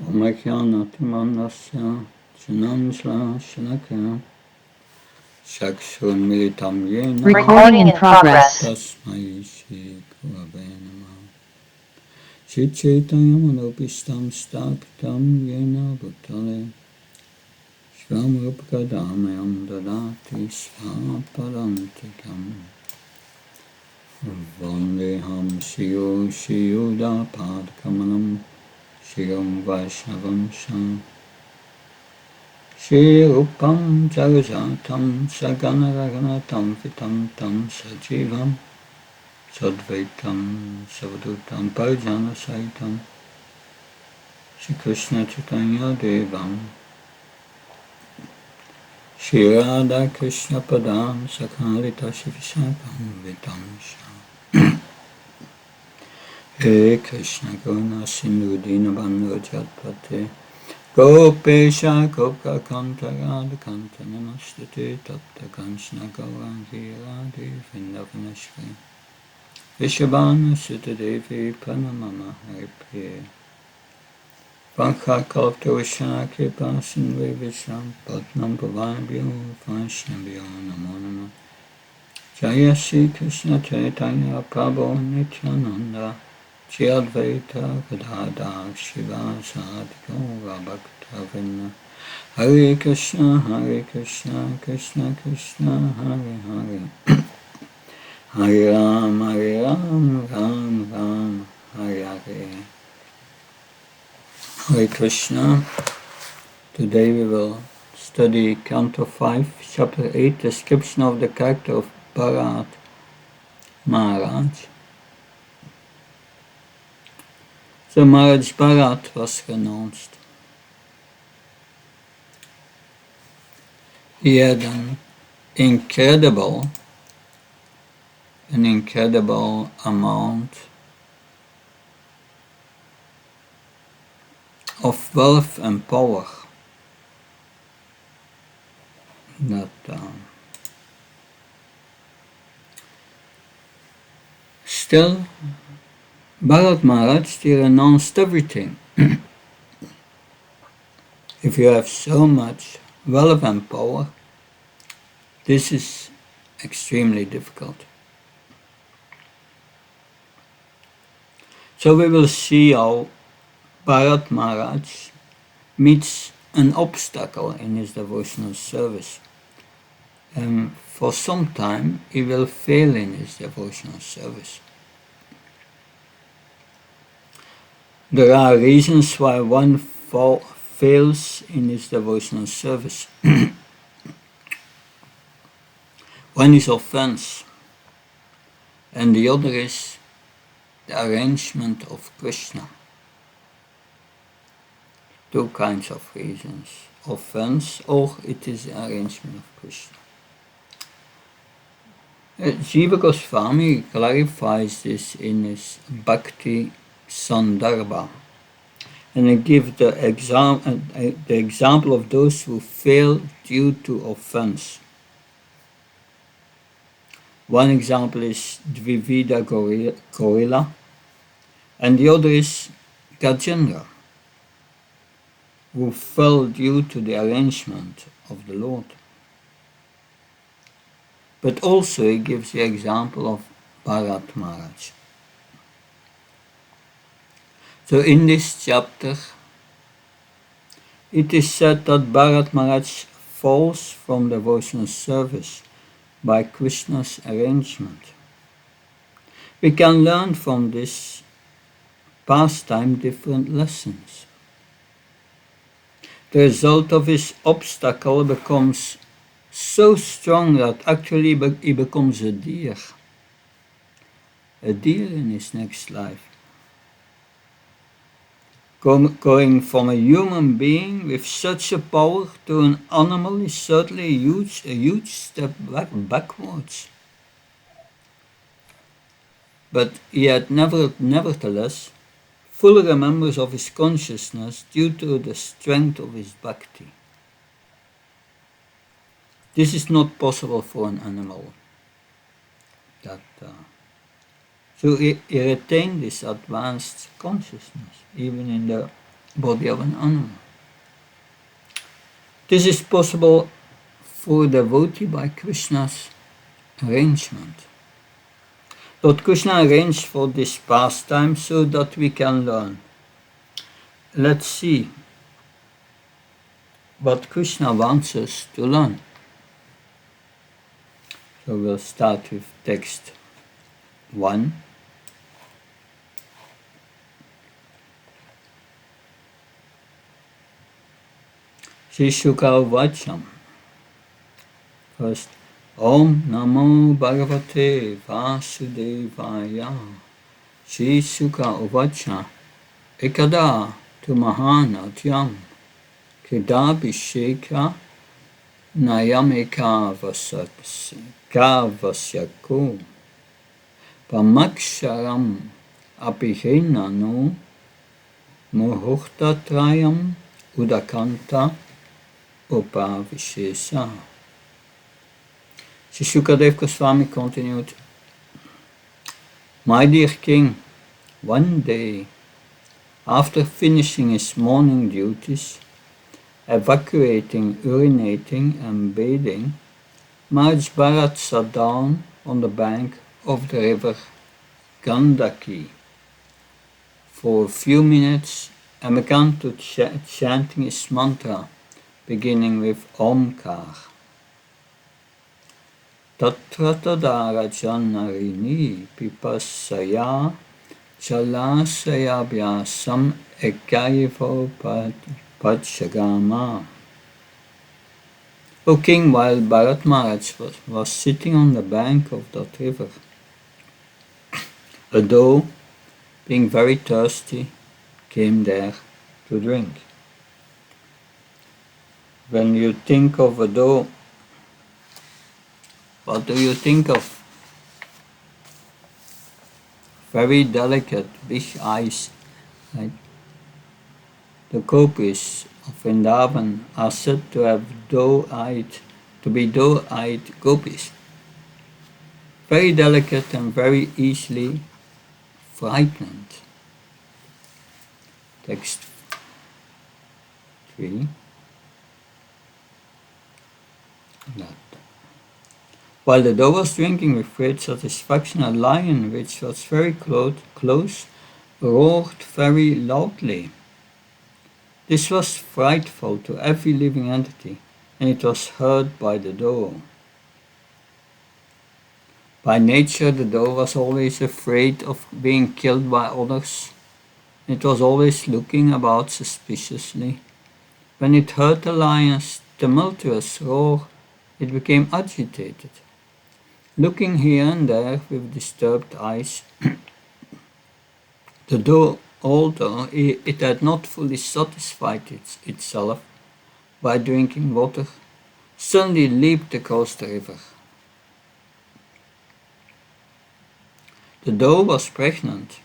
Omakyanatimanasya Chanamsla Shanakya Shakshurmilitam Yena Recording in progress. Tasmai Shri Gurave Namah Shri Chaitanya Manopistam Stapitam Yena Bhutale Shramrupakadamayam Dadati Svapadantikam Vandeham Shiyo Shiyuda Padkamalam Shiyam Vaishnavam Sham Shri Rupam Jagajatam Saganaraganatam Vitam Tam Sajivam Sadvaitam Savadutam Parijana Saitam Shri Krishna Chaitanya Devam Shri Radha Krishna Padam Sakarita Shivishakam Vitam Sham He Krishna Gurna Sindhu Dinabandhu Jatpate Gopesha Gopka Kanta Radha Kanta Namastute Tapta Kanchana Gaurangi Radhe Vrindavaneshri Vishabhanu Sutta Devi Pranamama Haripriya Vakha Kalpta Vishana Kripa Sindhu Vishram Padnam Pavanabhyo Vaishnavyo Namo Namo Jaya Sri Krishna Chaitanya Prabhu Nityananda Shri Advaita Gadadhar Srivasadi Gaura Bhakta Hare Krishna, Krishna Krishna, Hare Hare Hare Ram, Ram Ram, Hare Hare Hare Krishna. Today we will study Canto 5, Chapter 8, description of the character of Bharat Maharaj. So Maharaj Bharat was renounced. He had an incredible amount of wealth and power that still Bharat Maharaj renounced everything. If you have so much wealth and power, this is extremely difficult. So we will see how Bharat Maharaj meets an obstacle in his devotional service. For some time he will fail in his devotional service. There are reasons why one fails in his devotional service. One is offense, and the other is the arrangement of Krishna. Two kinds of reasons: offense, or it is the arrangement of Krishna. Jiva Goswami clarifies this in his Bhakti Sandarbha, and he gives the example of those who fail due to offense. One example is Dvivida Gorilla, and the other is Gajendra, who fell due to the arrangement of the Lord. But also he gives the example of Bharat Maharaj. So in this chapter, it is said that Bharat Maharaj falls from devotional service by Krishna's arrangement. We can learn from this pastime different lessons. The result of his obstacle becomes so strong that actually he becomes a deer in his next life. Going from a human being with such a power to an animal is certainly a huge step backwards. But he had nevertheless full remembrance of his consciousness due to the strength of his bhakti. This is not possible for an animal. So he retained this advanced consciousness, even in the body of an animal. This is possible for a devotee by Krishna's arrangement. Lord Krishna arranged for this pastime so that we can learn. Let's see what Krishna wants us to learn. So we'll start with text 1. Shri Shuka Vacham. First, Om Namo Bhagavate Vasudevaya. Shri Shuka Uvacha Ekada tu Mahanatyam Kridabhisheka Nayameka Vasyako Pamaksharam Apihenano Muhurtatrayam Udakanta Upavishesa. Sri Shukadev Goswami continued, My dear king, one day, after finishing his morning duties, evacuating, urinating and bathing, Maharaj Bharat sat down on the bank of the river Gandaki for a few minutes and began to chanting his mantra, beginning with Omkar. Tatra tadara janarini pipasaya chalasaya vyasam ekayevo pachagama. O king, while Bharat Maharaj was sitting on the bank of that river, a doe, being very thirsty, came there to drink. When you think of a doe, what do you think of? Very delicate, big eyes, right? The gopis of Vrindavan are said to have doe-eyed gopis. Very delicate and very easily frightened. Text 3. That. While the doe was drinking with great satisfaction, a lion, which was very close, roared very loudly. This was frightful to every living entity, and it was heard by the doe. By nature, the doe was always afraid of being killed by others. It was always looking about suspiciously. When it heard the lion's tumultuous roar, it became agitated. Looking here and there with disturbed eyes, the doe, although it had not fully satisfied itself by drinking water, suddenly leaped across the river. The doe was pregnant,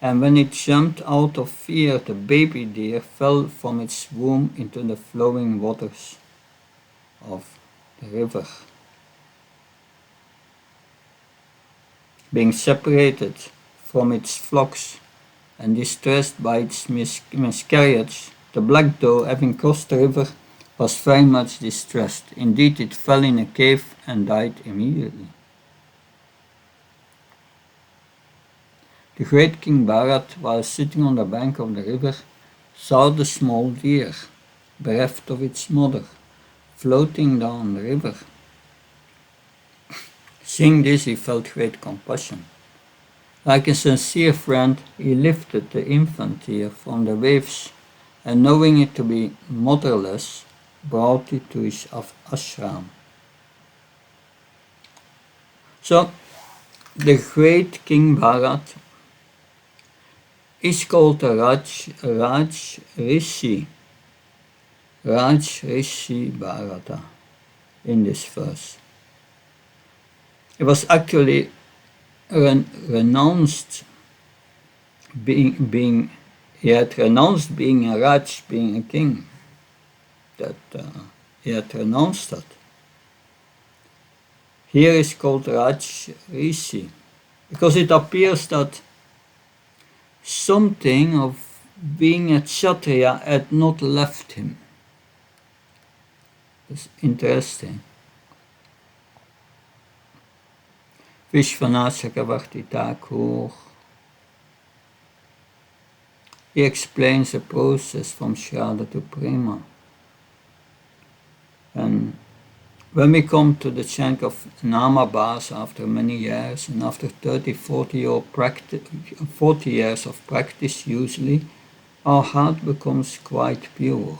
and when it jumped out of fear, the baby deer fell from its womb into the flowing waters of the river. Being separated from its flocks and distressed by its miscarriage, the black doe, having crossed the river, was very much distressed. Indeed, it fell in a cave and died immediately. The great King Bharat, while sitting on the bank of the river, saw the small deer, bereft of its mother, floating down the river. Seeing this, he felt great compassion. Like a sincere friend, he lifted the infant deer from the waves, and knowing it to be motherless, brought it to his ashram. So, the great King Bharat is called a Raj Rishi Bharata in this verse. He was actually renounced he had renounced being a Raj, being a king. He had renounced that. Here is called Raj Rishi, because it appears that something of being a Kshatriya had not left him. It's interesting. Vishwanath Chakravarti Thakur, he explains the process from Shraddha to Prema. And when we come to the chant of Namabhasa after many years, and after 30, 40 years of practice usually, our heart becomes quite pure.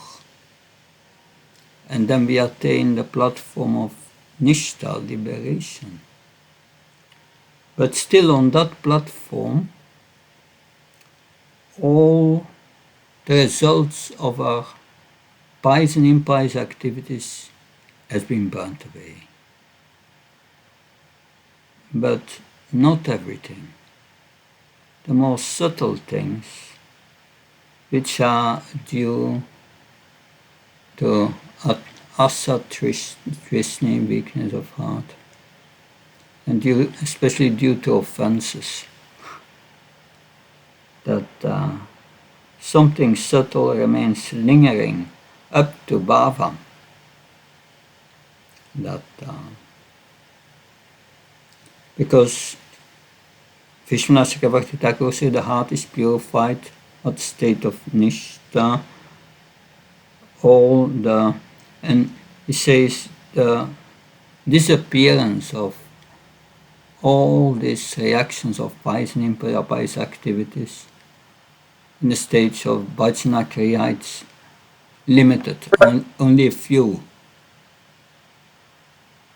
And then we attain the platform of Nishtha, liberation. But still on that platform, all the results of our pious and impious activities has been burnt away. But not everything. The more subtle things, which are due to asat trishni, weakness of heart, and especially due to offenses, that something subtle remains lingering up to bhava, that because Vishwanath Chakravarti Thakur said the heart is purified at the state of nishtha, and he says the disappearance of all these reactions of pious and impious activities in the stage of bhajana kriya, it's limited, only a few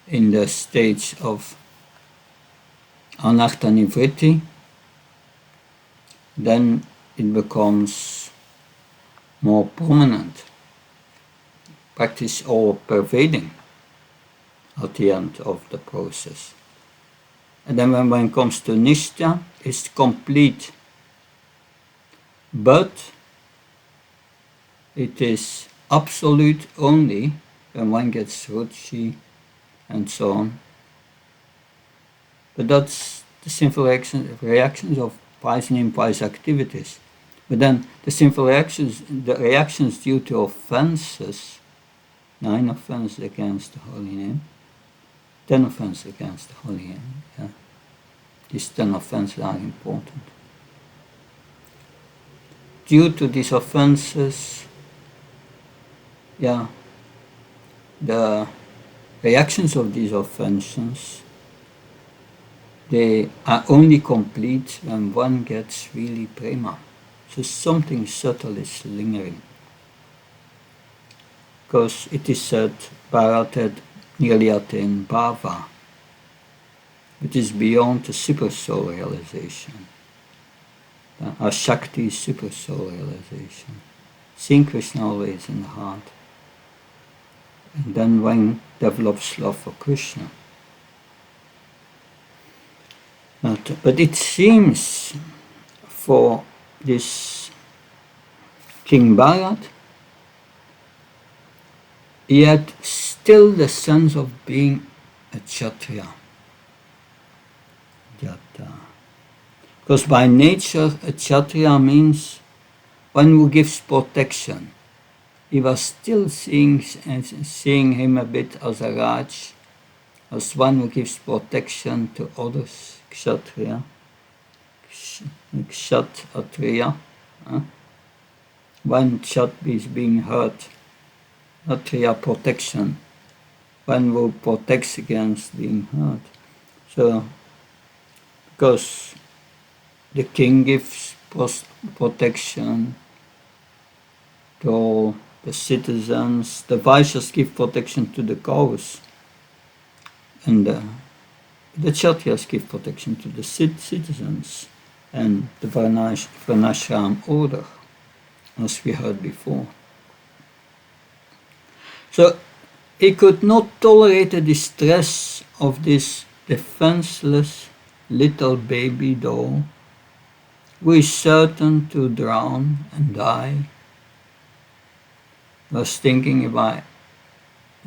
in the stage of anartha nivritti, then it becomes more prominent, practice all pervading at the end of the process. And then when it comes to nishtha, it's complete, but it is absolute only when one gets ruchi and so on. But that's the sinful reactions of pious and impious activities. But then the sinful reactions due to offenses, 9 offenses against the holy name, 10 offenses against the holy name. Yeah. These 10 offenses are important. Due to these offenses, the reactions of these offenses, they are only complete when one gets really prema. So something subtle is lingering. Because it is said, Bharat had nearly attained bhava, which is beyond the super soul realization. Our Shakti is super soul realization. Seeing Krishna always in the heart. And then one develops love for Krishna. But it seems for this King Bharat, he had still the sense of being a Kshatriya. Because by nature, a Kshatriya means one who gives protection. He was still seeing him a bit as a Raj, as one who gives protection to others, Kshatriya, Kshatriya. One Kshat is being hurt, Atriya protection, one who protects against being hurt. So, because the king gives protection to all the citizens, the Vaishyas give protection to the cows, and the Kshatriyas give protection to the citizens and the Varnashram order, as we heard before. So he could not tolerate the distress of this defenseless little baby doll who is certain to drown and die. He was thinking, if I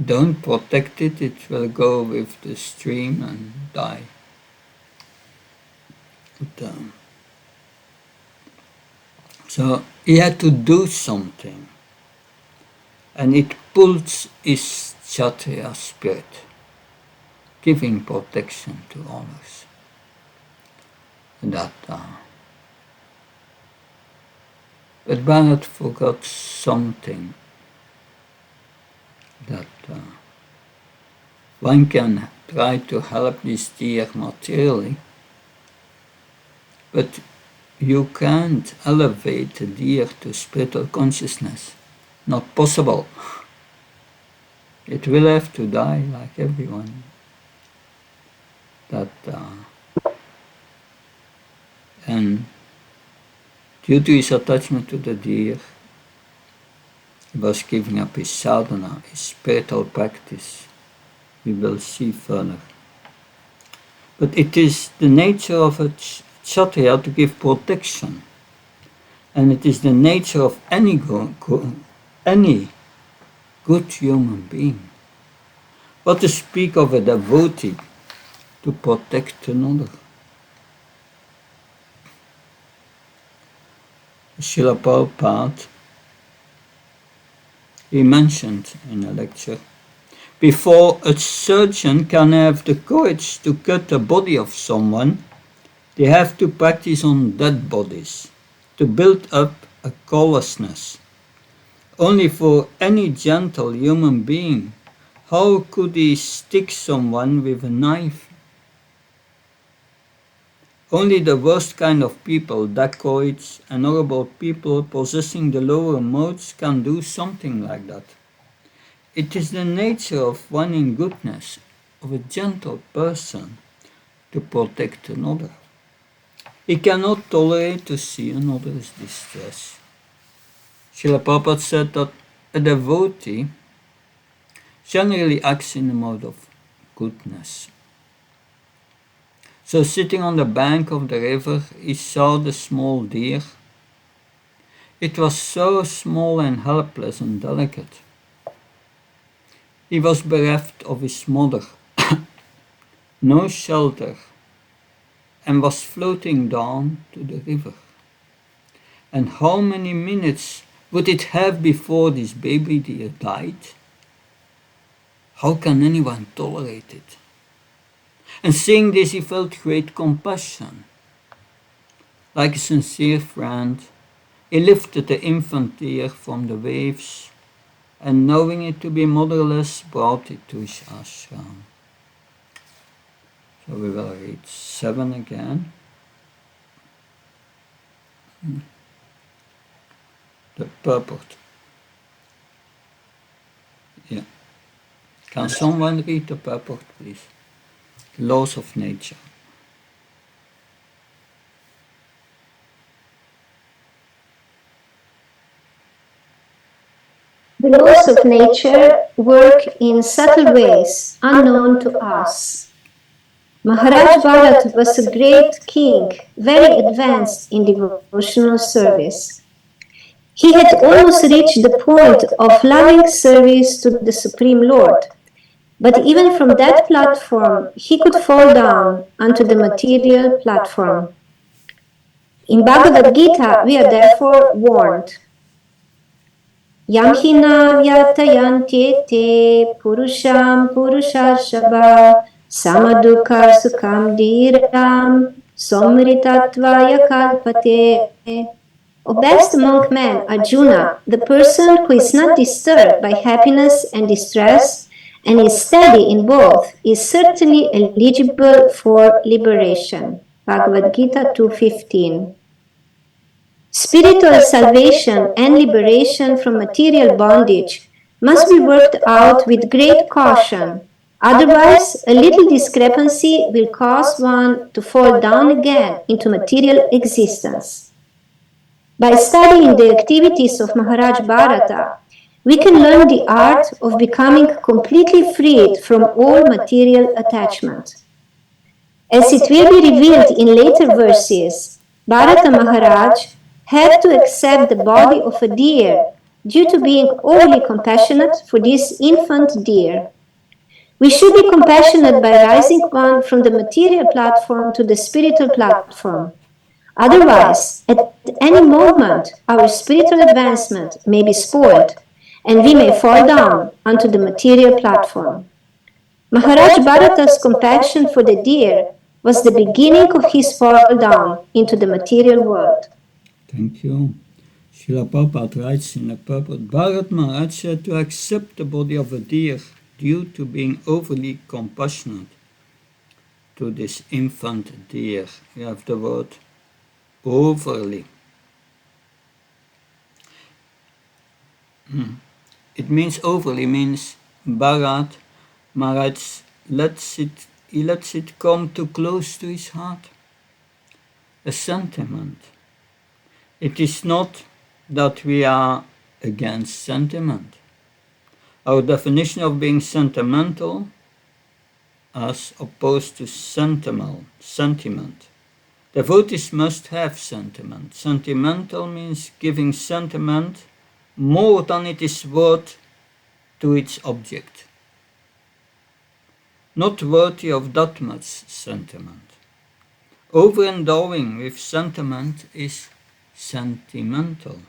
don't protect it, it will go with the stream and die. So he had to do something, and it pulls his Kshatriya spirit, giving protection to others. That, but Bharat forgot something, that one can try to help this deer materially, but you can't elevate a deer to spiritual consciousness. Not possible. It will have to die like everyone. And due to his attachment to the deer, he was giving up his sadhana, his spiritual practice. We will see further. But it is the nature of a Kshatriya to give protection. And it is the nature of any good human being. What to speak of a devotee to protect another? Srila Prabhupada, he mentioned in a lecture, before a surgeon can have the courage to cut the body of someone, they have to practice on dead bodies, to build up a callousness. Only for any gentle human being, how could he stick someone with a knife? Only the worst kind of people, dacoits and horrible people possessing the lower modes, can do something like that. It is the nature of one in goodness, of a gentle person, to protect another. He cannot tolerate to see another's distress. Srila Prabhupada said that a devotee generally acts in a mode of goodness. So sitting on the bank of the river, he saw the small deer. It was so small and helpless and delicate. He was bereft of his mother, no shelter, and was floating down to the river. And how many minutes would it have before this baby deer died? How can anyone tolerate it? And seeing this, he felt great compassion. Like a sincere friend, he lifted the infant deer from the waves, and knowing it to be motherless, brought it to his ashram. So we will read 7 again. The purport. Yeah. Can someone read the purport, please? Laws of nature. The laws of nature work in subtle ways unknown to us. Maharaj Bharat was a great king, very advanced in devotional service. He had almost reached the point of loving service to the Supreme Lord, but even from that platform he could fall down onto the material platform. In Bhagavad Gita we are therefore warned. Yamhina vyatayantyete purusham purushashabha samadukar sukham dhiram somritatvaya kalpate. O best among men, Arjuna, the person who is not disturbed by happiness and distress and is steady in both, is certainly eligible for liberation. Bhagavad Gita 2:15. Spiritual salvation and liberation from material bondage must be worked out with great caution. Otherwise, a little discrepancy will cause one to fall down again into material existence. By studying the activities of Maharaj Bharata, we can learn the art of becoming completely freed from all material attachment. As it will be revealed in later verses, Bharata Maharaj had to accept the body of a deer due to being overly compassionate for this infant deer. We should be compassionate by rising one from the material platform to the spiritual platform. Otherwise, at any moment, our spiritual advancement may be spoiled, and we may fall down onto the material platform. Maharaj Bharata's compassion for the deer was the beginning of his fall down into the material world. Thank you. Srila Prabhupada writes in the purport, Bharat Maharaj said to accept the body of a deer due to being overly compassionate to this infant deer. You have the word overly. It means overly means Bharat Maharaj he lets it come too close to his heart. A sentiment. It is not that we are against sentiment. Our definition of being sentimental as opposed to sentiment. Devotees must have sentiment. Sentimental means giving sentiment more than it is worth to its object. Not worthy of that much sentiment. Overendowing with sentiment is sentimental.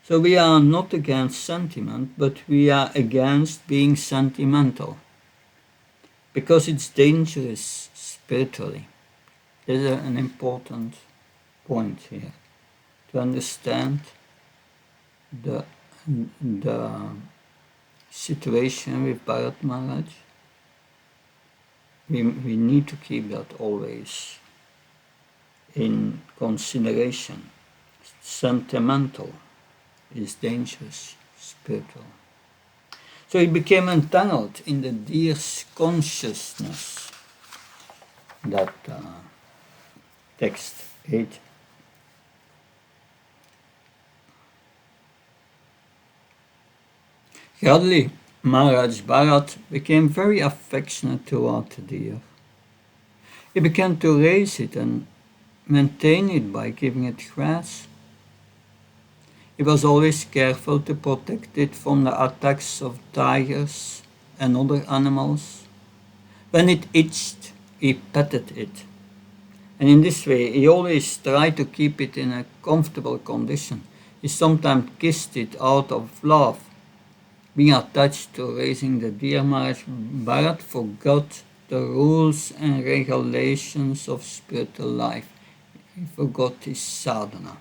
So we are not against sentiment, but we are against being sentimental. Because it's dangerous spiritually. There's an important point here. To understand the situation with Bharat Maharaj, we need to keep that always in consideration. Sentimental is dangerous, spiritual. So he became entangled in the deer's consciousness. That text 8. Gradually, Maharaj Bharat became very affectionate toward the deer. He began to raise it and maintain it by giving it grass. He was always careful to protect it from the attacks of tigers and other animals. When it itched, he petted it. And in this way, he always tried to keep it in a comfortable condition. He sometimes kissed it out of love. Being attached to raising the deer, Maharaj Bharat forgot the rules and regulations of spiritual life. He forgot his sadhana.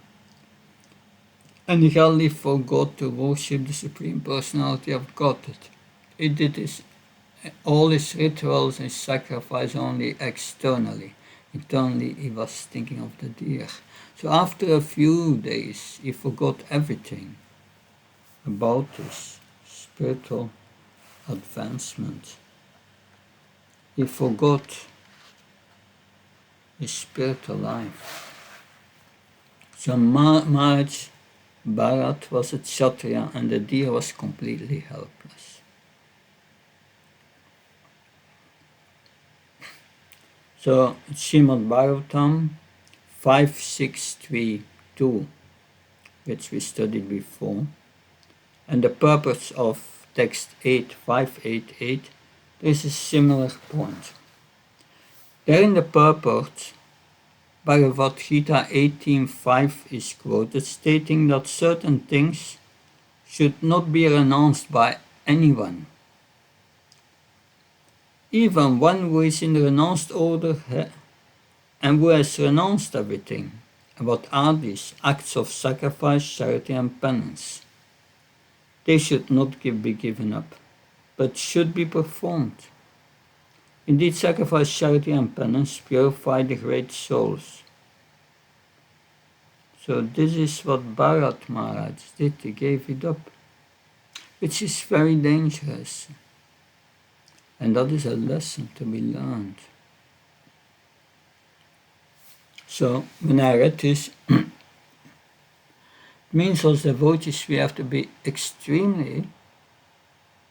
And he hardly forgot to worship the Supreme Personality of Godhead. He did all his rituals and sacrifice only externally. Internally, he was thinking of the deer. So after a few days, he forgot everything about his spiritual advancement. He forgot his spiritual life. So Maharaj Bharat was a Kshatriya and the deer was completely helpless. So Srimad Bhagavatam 5632, which we studied before, and the purpose of text 8588, there is a similar point. There in the purport, Bhagavad Gita 18.5 is quoted, stating that certain things should not be renounced by anyone. Even one who is in the renounced order and who has renounced everything. And what are these? Acts of sacrifice, charity and penance. They should not be given up, but should be performed. Indeed, sacrifice, charity and penance purify the great souls. So this is what Bharat Maharaj did, he gave it up, which is very dangerous. And that is a lesson to be learned. So when I read this, it means as devotees we have to be extremely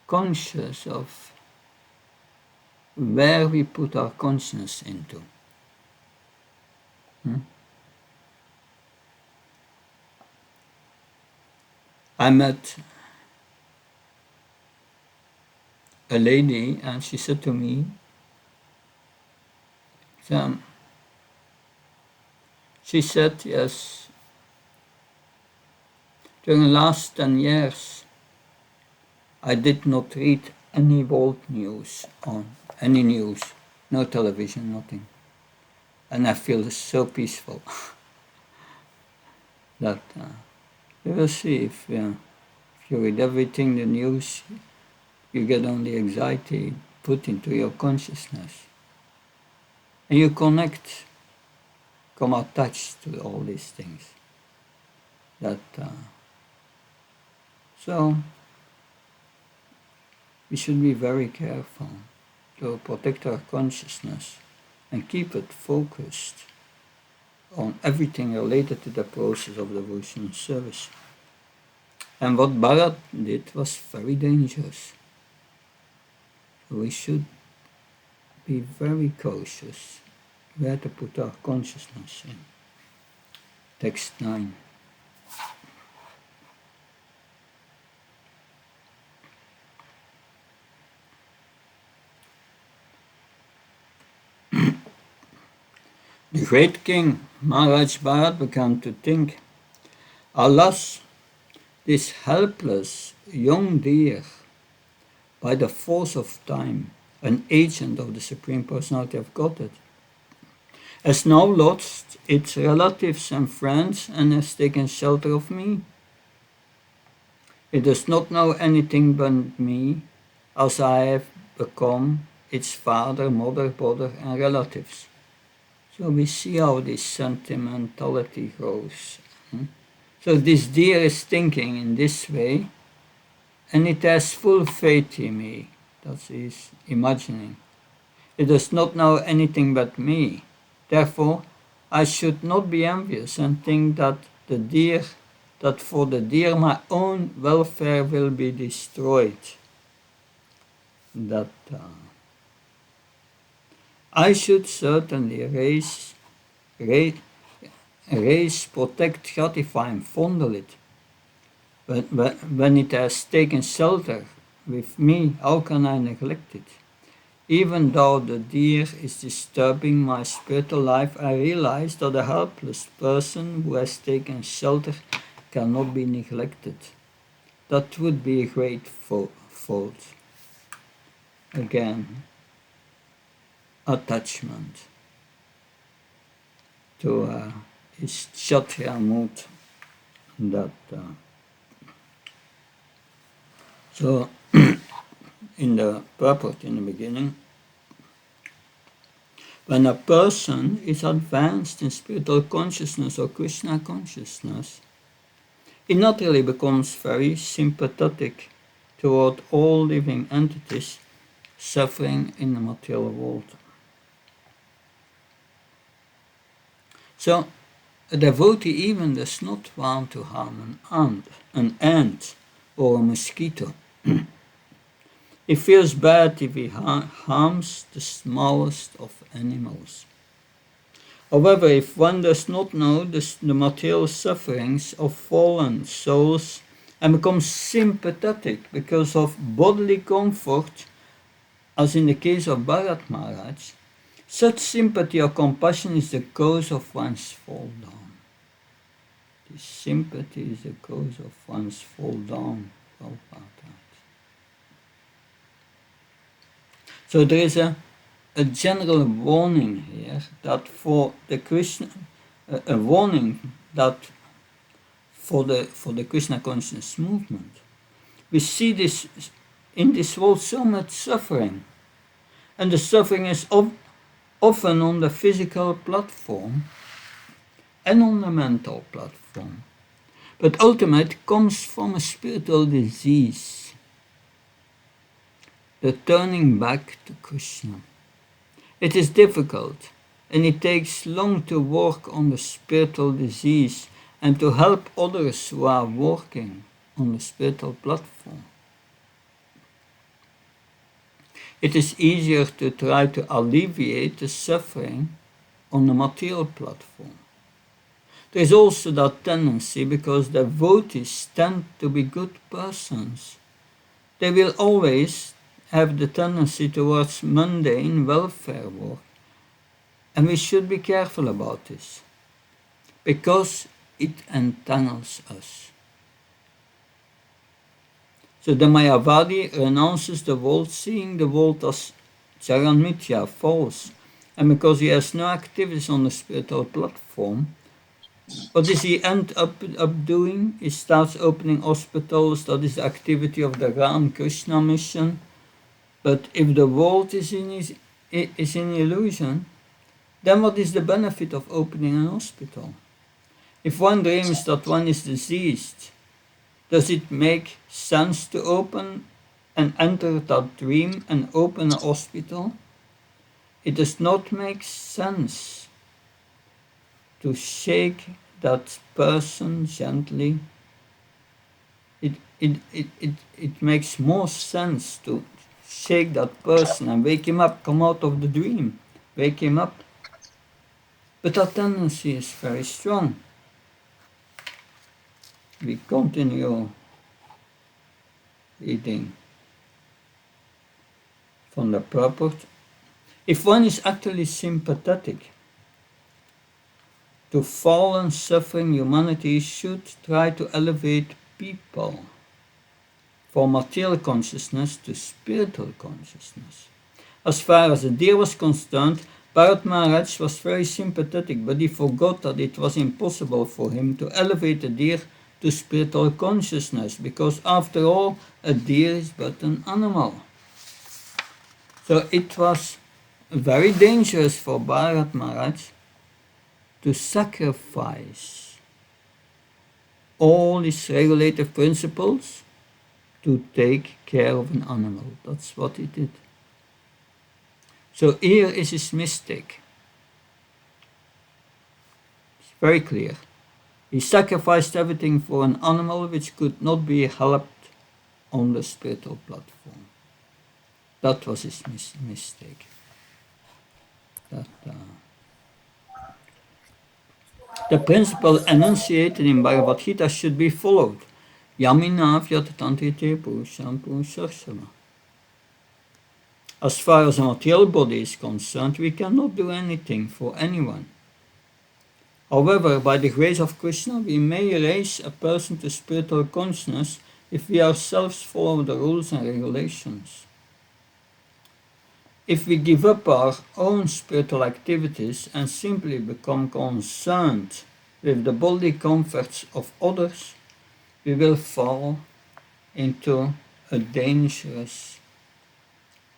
conscious of where we put our consciousness into. I met a lady and she said to me, She said, yes, during the last 10 years, I did not read any world news on any news, no television, nothing. And I feel so peaceful that we will see if you read everything, the news, you get only anxiety put into your consciousness. And you connect, come attached to all these things. So we should be very careful to protect our consciousness and keep it focused on everything related to the process of devotional service. And what Bharat did was very dangerous. We should be very cautious where to put our consciousness in. Text 9. The great king Maharaj Bharat began to think, alas, this helpless young deer, by the force of time, an agent of the Supreme Personality of Godhead, has now lost its relatives and friends and has taken shelter of me. It does not know anything but me, as I have become its father, mother, brother, and relatives. So we see how this sentimentality grows. So this deer is thinking in this way, and it has full faith in me. That is imagining. It does not know anything but me. Therefore, I should not be envious and think that for the deer my own welfare will be destroyed. That I should certainly raise, protect, gratify, and fondle it. When it has taken shelter with me, how can I neglect it? Even though the deer is disturbing my spiritual life, I realize that a helpless person who has taken shelter cannot be neglected. That would be a great fault. Again, attachment to his Kshatriya mood. So, in the purport in the beginning, when a person is advanced in spiritual consciousness or Krishna consciousness, he naturally becomes very sympathetic toward all living entities suffering in the material world. So, a devotee even does not want to harm an ant or a mosquito. He feels bad if he harms the smallest of animals. However, if one does not know the material sufferings of fallen souls and becomes sympathetic because of bodily comfort, as in the case of Bharat Maharaj, such sympathy or compassion is the cause of one's fall down. This sympathy is the cause of one's fall down. So there is a general warning here that for the Krishna, a warning that for the Krishna consciousness movement, we see this in this world so much suffering, and the suffering is often on the physical platform and on the mental platform, but ultimately it comes from a spiritual disease, the turning back to Krishna. It is difficult, and it takes long to work on the spiritual disease and to help others who are working on the spiritual platform. It is easier to try to alleviate the suffering on the material platform. There is also that tendency, because devotees tend to be good persons, they will always have the tendency towards mundane welfare work, and we should be careful about this. because it entangles us. So the Mayavadi renounces the world, seeing the world as Charanmitya, false. And because he has no activities on the spiritual platform, what does he end up doing? He starts opening hospitals. That is the activity of the Ram Krishna mission. But if the world is in illusion, then what is the benefit of opening an hospital? If one dreams that one is diseased, does it make sense to open and enter that dream and open a hospital? It does not make sense to shake that person gently. It makes more sense to shake that person and wake him up, come out of the dream, wake him up. But that tendency is very strong. We continue reading from the purport. If one is actually sympathetic to fallen, suffering humanity, should try to elevate people from material consciousness to spiritual consciousness. As far as the deer was concerned, Bharat Maharaj was very sympathetic, but he forgot that it was impossible for him to elevate the deer to spiritual consciousness, because after all, a deer is but an animal. So it was very dangerous for Bharat Maharaj to sacrifice all his regulative principles to take care of an animal. That's what he did. So here is his mistake. It's very clear. He sacrificed everything for an animal which could not be helped on the spiritual platform. That was his mistake. The principle enunciated in Bhagavad Gita should be followed. Yamina vyatantite purusham purushasana. As far as a material body is concerned, we cannot do anything for anyone. However, by the grace of Krishna, we may raise a person to spiritual consciousness if we ourselves follow the rules and regulations. If we give up our own spiritual activities and simply become concerned with the bodily comforts of others, we will fall into a dangerous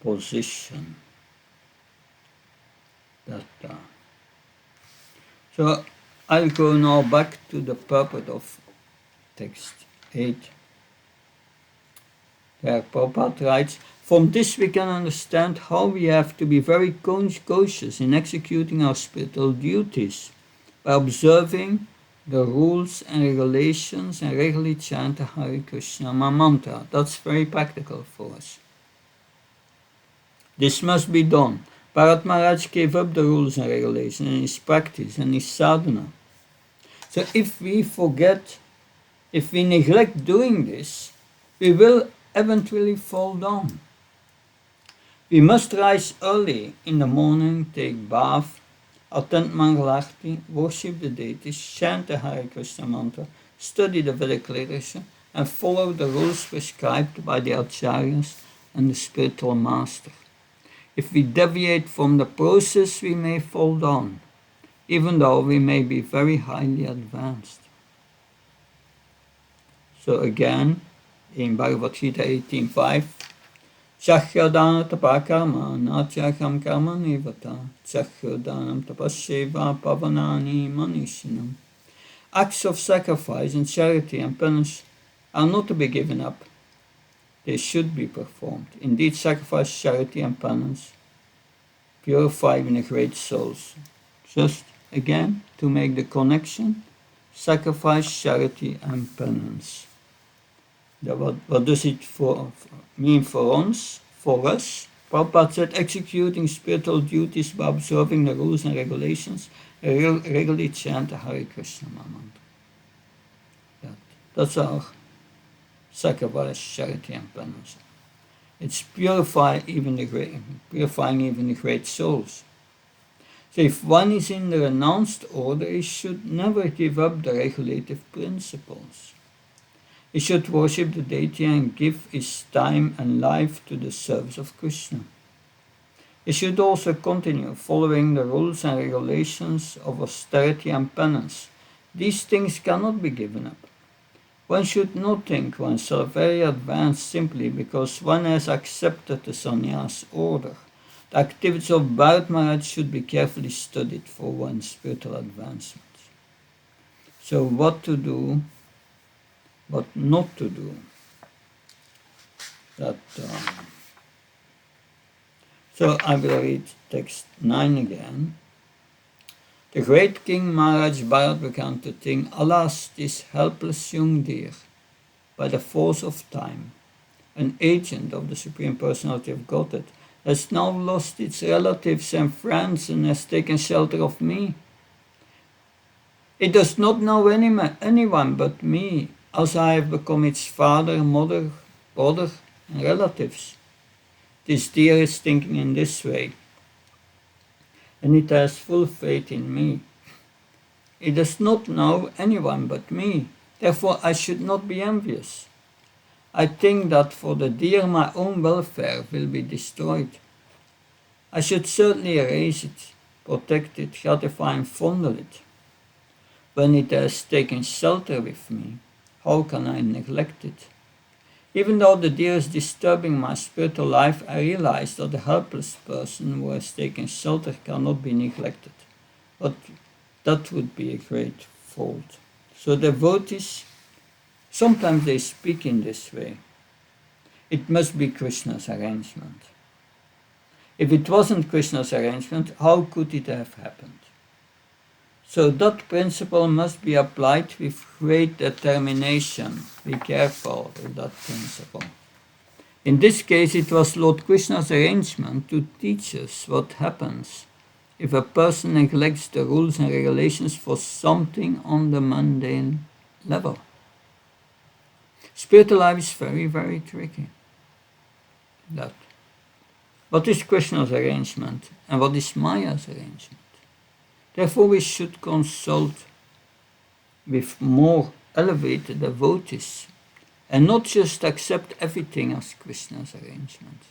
position. So I'll go now back to the purport of text 8. There Prabhupada writes, from this we can understand how we have to be very cautious in executing our spiritual duties by observing the rules and regulations and regularly chant the Hare Krishna mantra. That's very practical for us. This must be done. Bharat Maharaj gave up the rules and regulations in his practice and his sadhana. So if we forget, if we neglect doing this, we will eventually fall down. We must rise early in the morning, take bath, attend Mangalarti, worship the deities, chant the Hare Krishna mantra, study the Vedic literature, and follow the rules prescribed by the acharyas and the spiritual master. If we deviate from the process, we may fall down, even though we may be very highly advanced. So again, in Bhagavad Gita 18.5, Chahyodana tapakarma natyakam karma nivata Chahyodanam tapasyeva pavanani manishinam. Acts of sacrifice and charity and penance are not to be given up. They should be performed. Indeed, sacrifice, charity and penance purify even the great souls. Just again, to make the connection, sacrifice, charity and penance. What does it mean for us? Prabhupada said, executing spiritual duties by observing the rules and regulations, regularly chant the Hare Krishna mantra. That's our sacrifice, charity and penance. It's purifying even the great souls. So if one is in the renounced order, he should never give up the regulative principles. He should worship the deity and give his time and life to the service of Krishna. He should also continue following the rules and regulations of austerity and penance. These things cannot be given up. One should not think oneself very advanced simply because one has accepted the sannyas order. The activities of Bharat Maharaj should be carefully studied for one's spiritual advancement. So what to do, what not to do. That, so I will read text 9 again. The great King Maharaj Bharat began to think, alas, this helpless young deer, by the force of time, an agent of the Supreme Personality of Godhead, has now lost its relatives and friends and has taken shelter of me. It does not know anyone but me, as I have become its father, mother, brother, and relatives. This deer is thinking in this way, and it has full faith in me. It does not know anyone but me, therefore I should not be envious. I think that for the deer my own welfare will be destroyed. I should certainly raise it, protect it, gratify and fondle it. When it has taken shelter with me, how can I neglect it? Even though the deer is disturbing my spiritual life, I realize that the helpless person who has taken shelter cannot be neglected. But that would be a great fault. So devotees, sometimes they speak in this way. It must be Krishna's arrangement. If it wasn't Krishna's arrangement, how could it have happened? So that principle must be applied with great determination. Be careful with that principle. In this case, it was Lord Krishna's arrangement to teach us what happens if a person neglects the rules and regulations for something on the mundane level. Spiritual life is very, very tricky. That. What is Krishna's arrangement and what is Maya's arrangement? Therefore, we should consult with more elevated devotees and not just accept everything as Krishna's arrangement.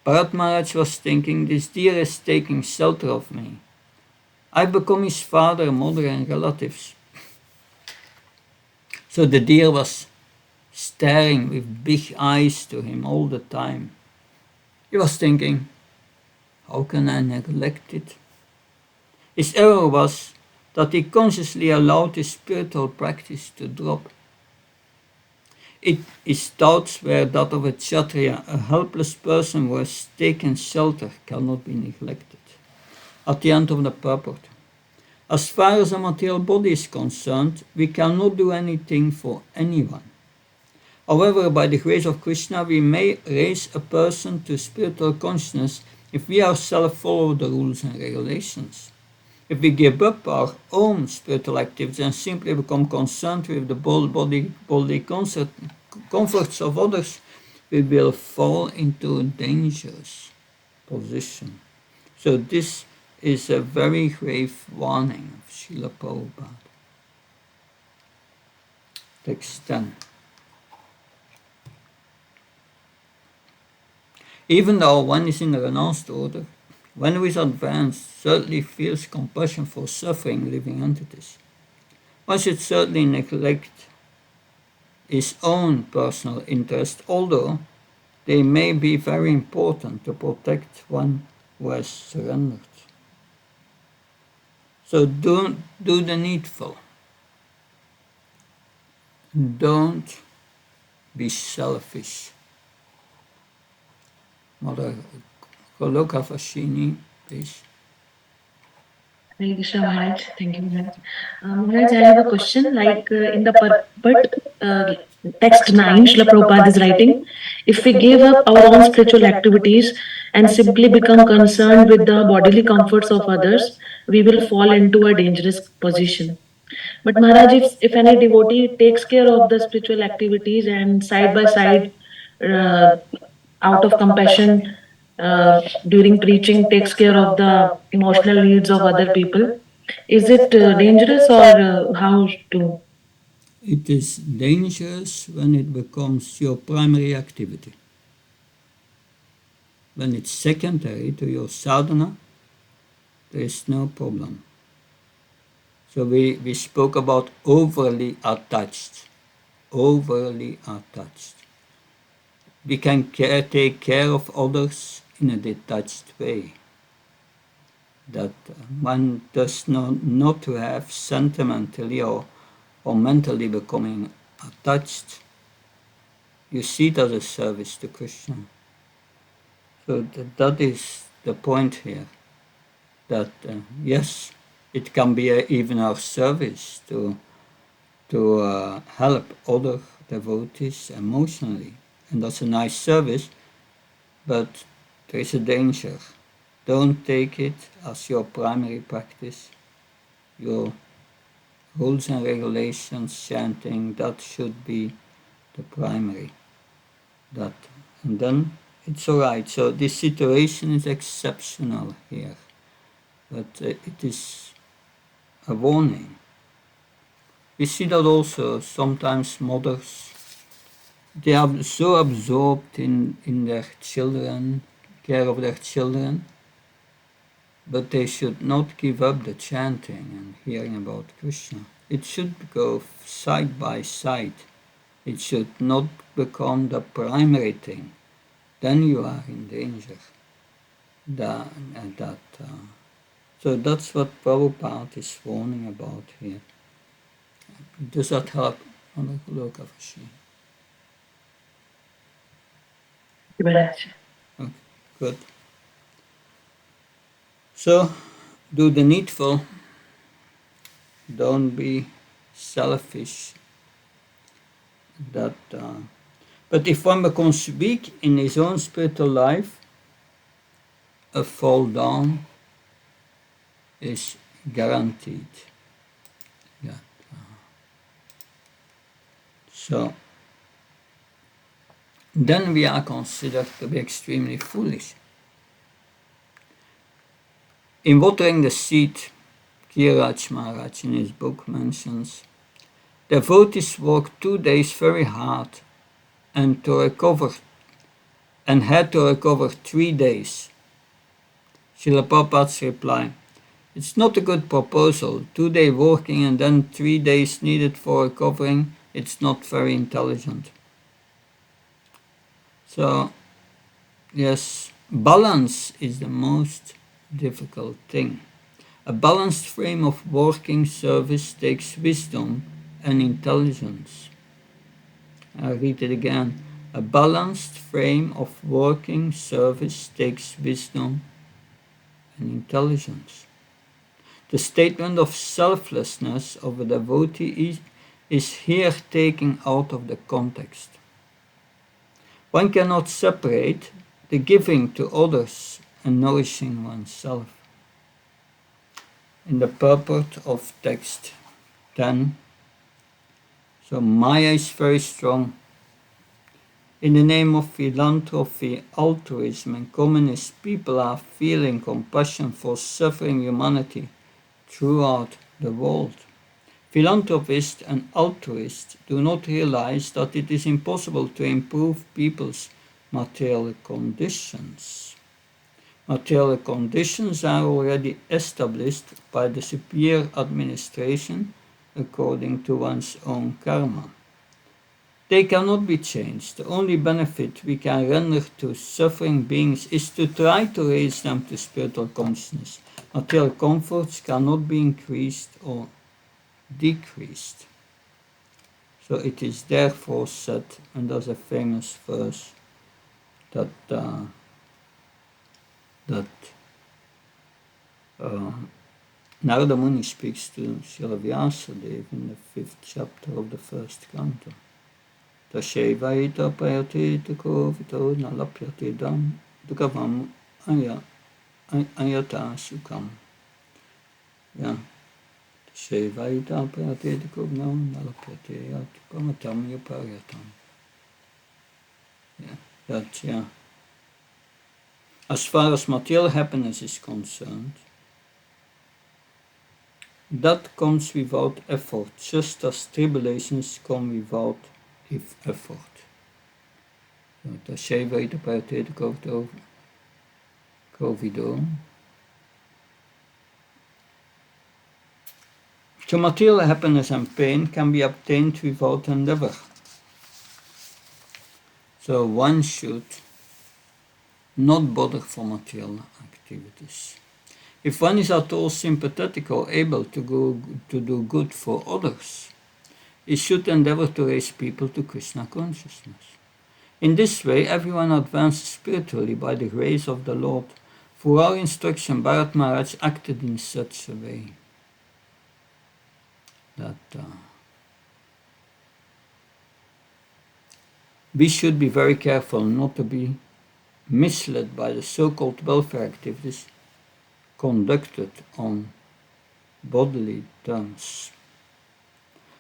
Bharat Maharaj was thinking, this deer is taking shelter of me. I become his father, mother and relatives. So the deer was staring with big eyes to him all the time. He was thinking, how can I neglect it? His error was that he consciously allowed his spiritual practice to drop. His thoughts were that of a Kshatriya, a helpless person who has taken shelter cannot be neglected. At the end of the purport, as far as a material body is concerned, we cannot do anything for anyone. However, by the grace of Krishna, we may raise a person to spiritual consciousness if we ourselves follow the rules and regulations. If we give up our own spiritual activities and simply become concerned with the bodily comforts of others, we will fall into a dangerous position. So this is a very grave warning of Srila Prabhupada. Text 10. Even though one is in the renounced order, one who is advanced certainly feels compassion for suffering living entities. One should certainly neglect his own personal interest, although they may be very important to protect one who has surrendered. So do the needful. Don't be selfish. Mother Goloka Vashini, please. Hare Krishna Maharaj, thank you Maharaj. Maharaj, I have a question. Like in the Purport, text 9, Srila Prabhupada is writing, if we give up our own spiritual activities and simply become concerned with the bodily comforts of others, we will fall into a dangerous position. But Maharaj, if any devotee takes care of the spiritual activities and side by side, uh, out of compassion, during preaching takes care of the emotional needs of other people. Is it dangerous or how to? It is dangerous when it becomes your primary activity. When it's secondary to your sadhana, there is no problem. So we spoke about overly attached. Overly attached. We can take care of others in a detached way. That one does not to have sentimentally or mentally becoming attached. You see it as a service to Krishna. So that is the point here. That yes, it can be even our service to help other devotees emotionally, and that's a nice service. But there is a danger. Don't take it as your primary practice. Your rules and regulations, chanting, that should be the primary. That, and then it's all right. So this situation is exceptional here, but it is a warning. We see that also sometimes mothers, they are so absorbed in their children, care of their children, but they should not give up the chanting and hearing about Krishna. It should go side by side. It should not become the primary thing. Then you are in danger. So that's what Prabhupada is warning about here. Does that help? Okay, good. So, do the needful. Don't be selfish. But if one becomes weak in his own spiritual life, a fall down is guaranteed. Yeah. So then we are considered to be extremely foolish. In Watering the Seed, Kiraj Maharaj in his book mentions, devotees worked 2 days very hard and had to recover 3 days. Srila Prabhupada's reply, it's not a good proposal. 2 days working and then 3 days needed for recovering. It's not very intelligent. So, yes, balance is the most difficult thing. A balanced frame of working service takes wisdom and intelligence. I read it again. A balanced frame of working service takes wisdom and intelligence. The statement of selflessness of a devotee is here taken out of the context. One cannot separate the giving to others and nourishing oneself. In the purport of text 10, so Maya is very strong. In the name of philanthropy, altruism, and communist, people are feeling compassion for suffering humanity throughout the world. Philanthropists and altruists do not realize that it is impossible to improve people's material conditions. Material conditions are already established by the superior administration according to one's own karma. They cannot be changed. The only benefit we can render to suffering beings is to try to raise them to spiritual consciousness. Material comforts cannot be increased or decreased. So it is therefore said, and there's a famous verse, that Narada Muni speaks to Srila Vyasadeva in the 5th chapter of the 1st canto. Tashevaita prayate tukovito nalapyate dam dukavam ayata sukam. Yeah. Tashevaita prayate tukovno nalapyate yatpamatam yaparatam. Yeah. That, yeah. As far as material happiness is concerned, that comes without effort, just as tribulations come without effort. Dat zij weten bij het COVID. So material happiness and pain can be obtained without endeavor. So one should not bother for material activities. If one is at all sympathetic or able to do good for others, he should endeavor to raise people to Krishna consciousness. In this way, everyone advances spiritually by the grace of the Lord. For our instruction, Bharat Maharaj acted in such a way that we should be very careful not to be misled by the so-called welfare activities conducted on bodily terms.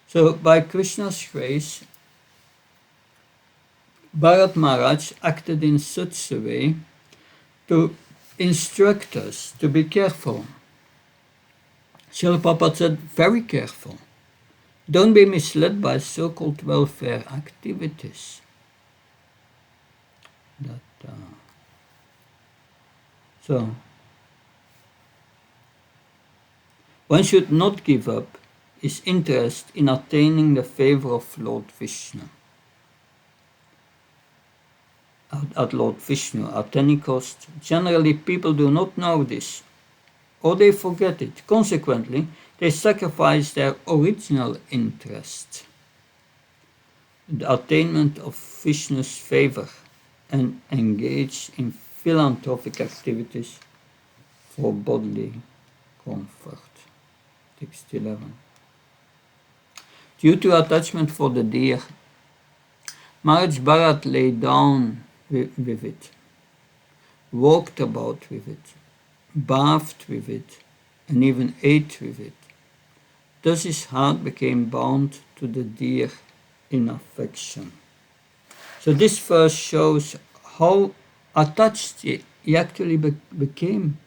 So, by Krishna's grace, Bharat Maharaj acted in such a way to instruct us to be careful. Srila Prabhupada said, very careful. Don't be misled by so-called welfare activities. So, one should not give up his interest in attaining the favor of Lord Vishnu. At Lord Vishnu at any cost. Generally, people do not know this, or they forget it. Consequently, they sacrifice their original interest, the attainment of Vishnu's favor, and engage in philanthropic activities for bodily comfort. Text 11. Due to attachment for the deer, Maharaj Bharat lay down with it, walked about with it, bathed with it, and even ate with it. Thus his heart became bound to the deer in affection. So this verse shows how attached he actually became.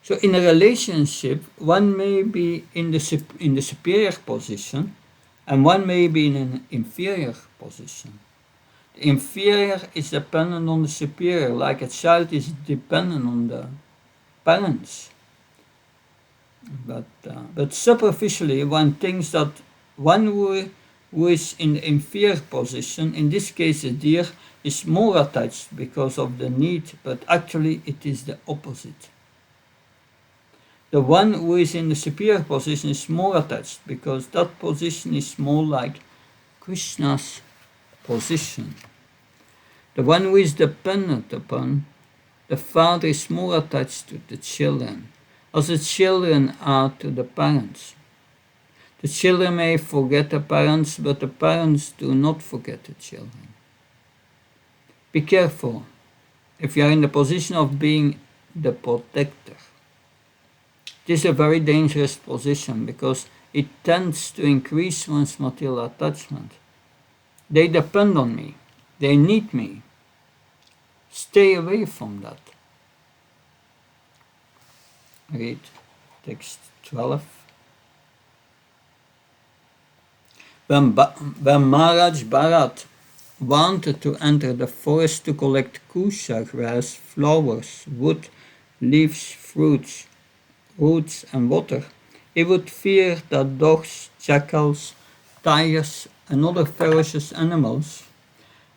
So in a relationship, one may be in the superior position, and one may be in an inferior position. The inferior is dependent on the superior, like a child is dependent on the parents. But superficially, one thinks that one who is in the inferior position, in this case a deer, is more attached because of the need, but actually it is the opposite. The one who is in the superior position is more attached because that position is more like Krishna's position. The one who is dependent upon the father is more attached to the children, as the children are to the parents. The children may forget the parents, but the parents do not forget the children. Be careful if you are in the position of being the protector. This is a very dangerous position because it tends to increase one's material attachment. They depend on me. They need me. Stay away from that. Read text 12. When Maharaj Bharat wanted to enter the forest to collect kusha grass, flowers, wood, leaves, fruits, roots and water, he would fear that dogs, jackals, tigers and other ferocious animals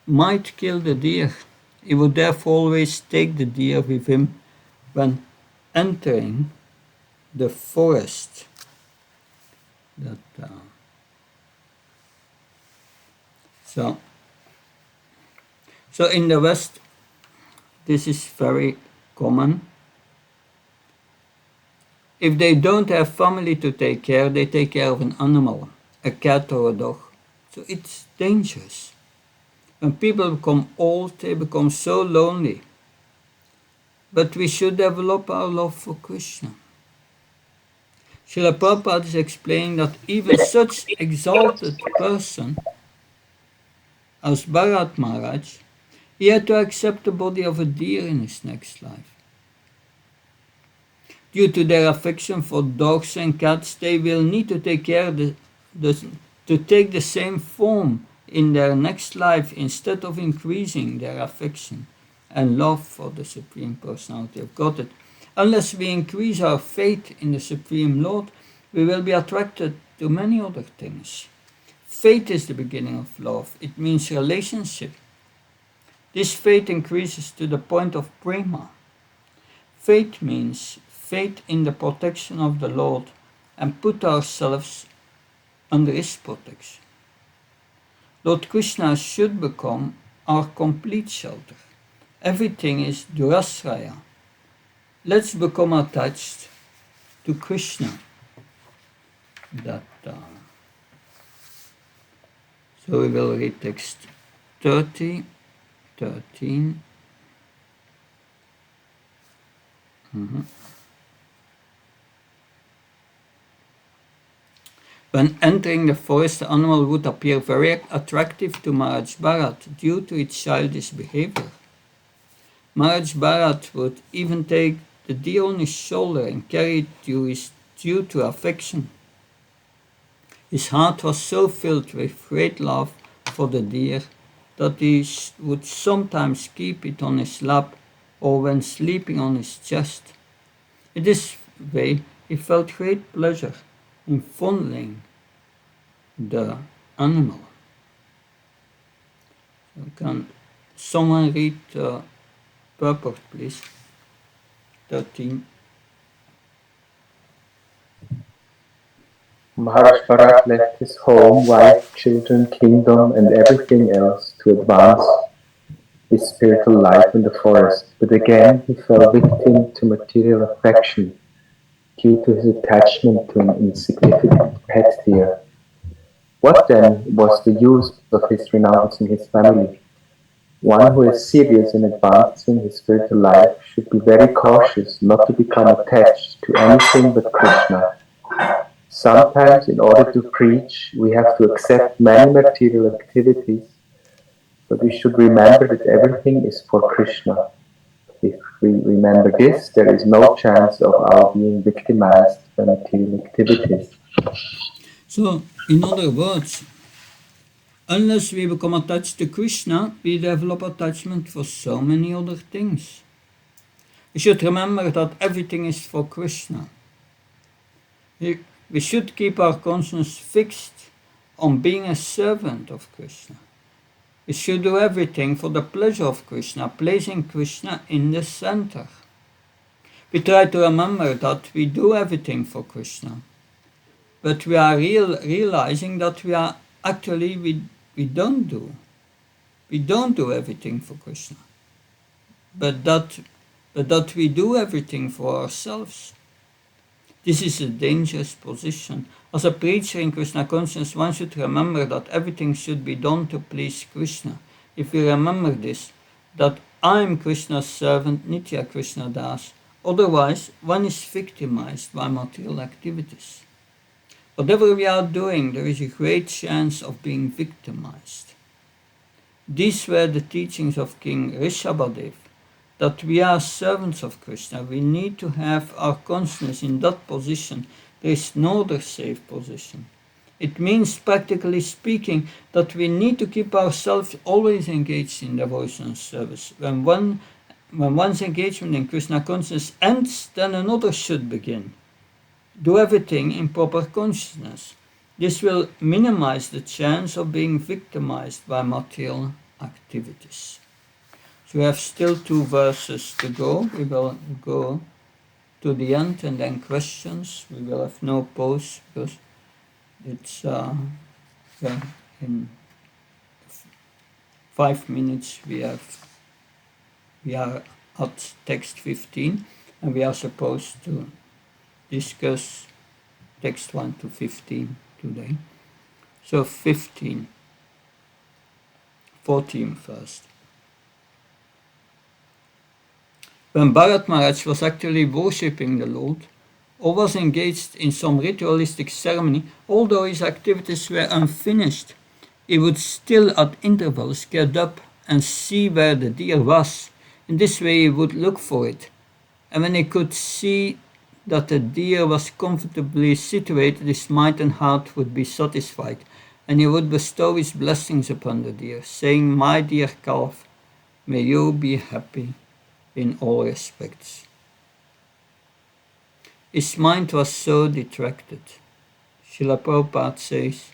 might kill the deer. He would therefore always take the deer with him when entering the forest. So in the West, this is very common. If they don't have family to take care, they take care of an animal, a cat or a dog. So it's dangerous. When people become old, they become so lonely. But we should develop our love for Krishna. Srila Prabhupada is explaining that even such exalted person as Bharat Maharaj, He had to accept the body of a deer in his next life. Due to their affection for dogs and cats, they will need to take the same form in their next life instead of increasing their affection and love for the Supreme Personality of Godhead. Unless we increase our faith in the Supreme Lord, we will be attracted to many other things. Faith is the beginning of love. It means relationship. This faith increases to the point of prema. Faith means faith in the protection of the Lord and put ourselves under His protection. Lord Krishna should become our complete shelter. Everything is durasraya. Let's become attached to Krishna. So we will read text 30, 13. When entering the forest, the animal would appear very attractive to Maharaj Bharat due to its childish behavior. Maharaj Bharat would even take the deer on his shoulder and carry it due to affection. His heart was so filled with great love for the deer that he would sometimes keep it on his lap or when sleeping on his chest. In this way, he felt great pleasure in fondling the animal. Can someone read the purport, please? 13. Maharaj Bharat left his home, wife, children, kingdom, and everything else to advance his spiritual life in the forest, but again he fell victim to material affection due to his attachment to an insignificant pet deer. What then was the use of his renouncing his family? One who is serious in advancing his spiritual life should be very cautious not to become attached to anything but Krishna. Sometimes, in order to preach, we have to accept many material activities, but we should remember that everything is for Krishna. If we remember this, there is no chance of our being victimized by material activities. So, in other words, unless we become attached to Krishna, we develop attachment for so many other things. We should remember that everything is for Krishna. We should keep our conscience fixed on being a servant of Krishna. We should do everything for the pleasure of Krishna, placing Krishna in the center. We try to remember that we do everything for Krishna, but we are realizing that we don't do everything for Krishna, but that we do everything for ourselves. This is a dangerous position. As a preacher in Krishna consciousness, one should remember that everything should be done to please Krishna. If we remember this, that I am Krishna's servant, Nitya Krishna Das, otherwise one is victimized by material activities. Whatever we are doing, there is a great chance of being victimized. These were the teachings of King Rishabhadev, that we are servants of Krishna. We need to have our consciousness in that position. There is no other safe position. It means, practically speaking, that we need to keep ourselves always engaged in devotional service. When one's engagement in Krishna consciousness ends, then another should begin. Do everything in proper consciousness. This will minimize the chance of being victimized by material activities. So we have still 2 verses to go. We will go to the end and then questions. We will have no pause because it's in 5 minutes we are at text 15 and we are supposed to discuss text 1 to 15 today. So 14 first. When Bharat Maharaj was actually worshipping the Lord, or was engaged in some ritualistic ceremony, although his activities were unfinished, he would still at intervals get up and see where the deer was. In this way he would look for it. And when he could see that the deer was comfortably situated, his mind and heart would be satisfied, and he would bestow his blessings upon the deer, saying, "My dear calf, may you be happy in all respects." His mind was so detracted. Srila Prabhupada says,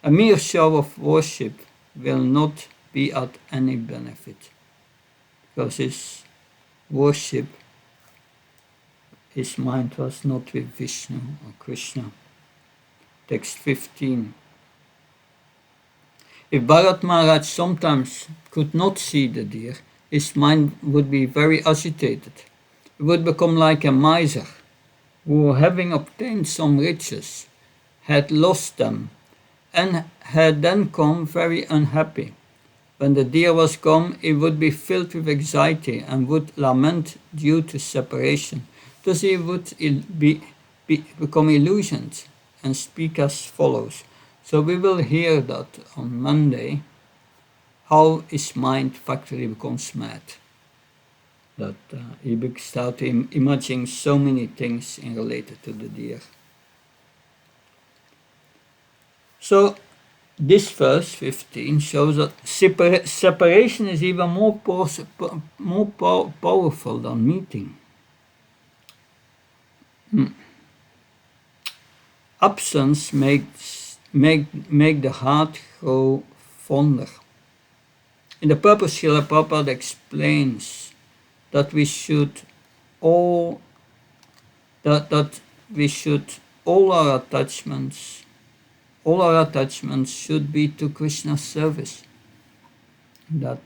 a mere show of worship will not be at any benefit, because his worship, his mind was not with Vishnu or Krishna. Text 15. If Bharat Maharaj sometimes could not see the deer, his mind would be very agitated. He would become like a miser who, having obtained some riches, had lost them and had then come very unhappy. When the deer was gone, he would be filled with anxiety and would lament due to separation. Thus he would become illusioned and speak as follows. So we will hear that on Monday, how his mind factually becomes mad. That he starts imagining so many things in related to the deer. So this verse 15 shows that separation is even more powerful than meeting. Absence make the heart grow fonder. In the purpose, Srila Prabhupada explains that we should all our attachments should be to Krishna's service. So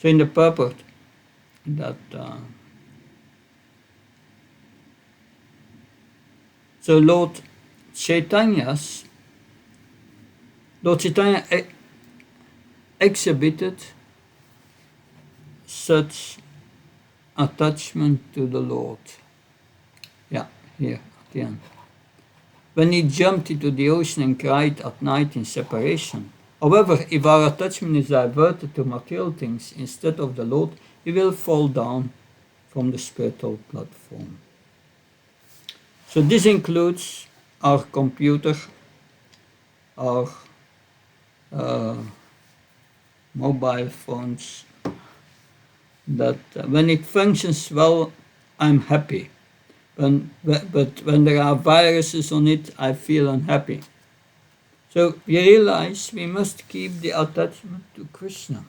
in the purport that so Lord Chaitanya exhibited such attachment to the Lord. Yeah, here at the end. When he jumped into the ocean and cried at night in separation. However, if our attachment is diverted to material things instead of the Lord, we will fall down from the spiritual platform. So this includes our computer, our mobile phones, that when it functions well, I'm happy. But when there are viruses on it, I feel unhappy. So we realize we must keep the attachment to Krishna.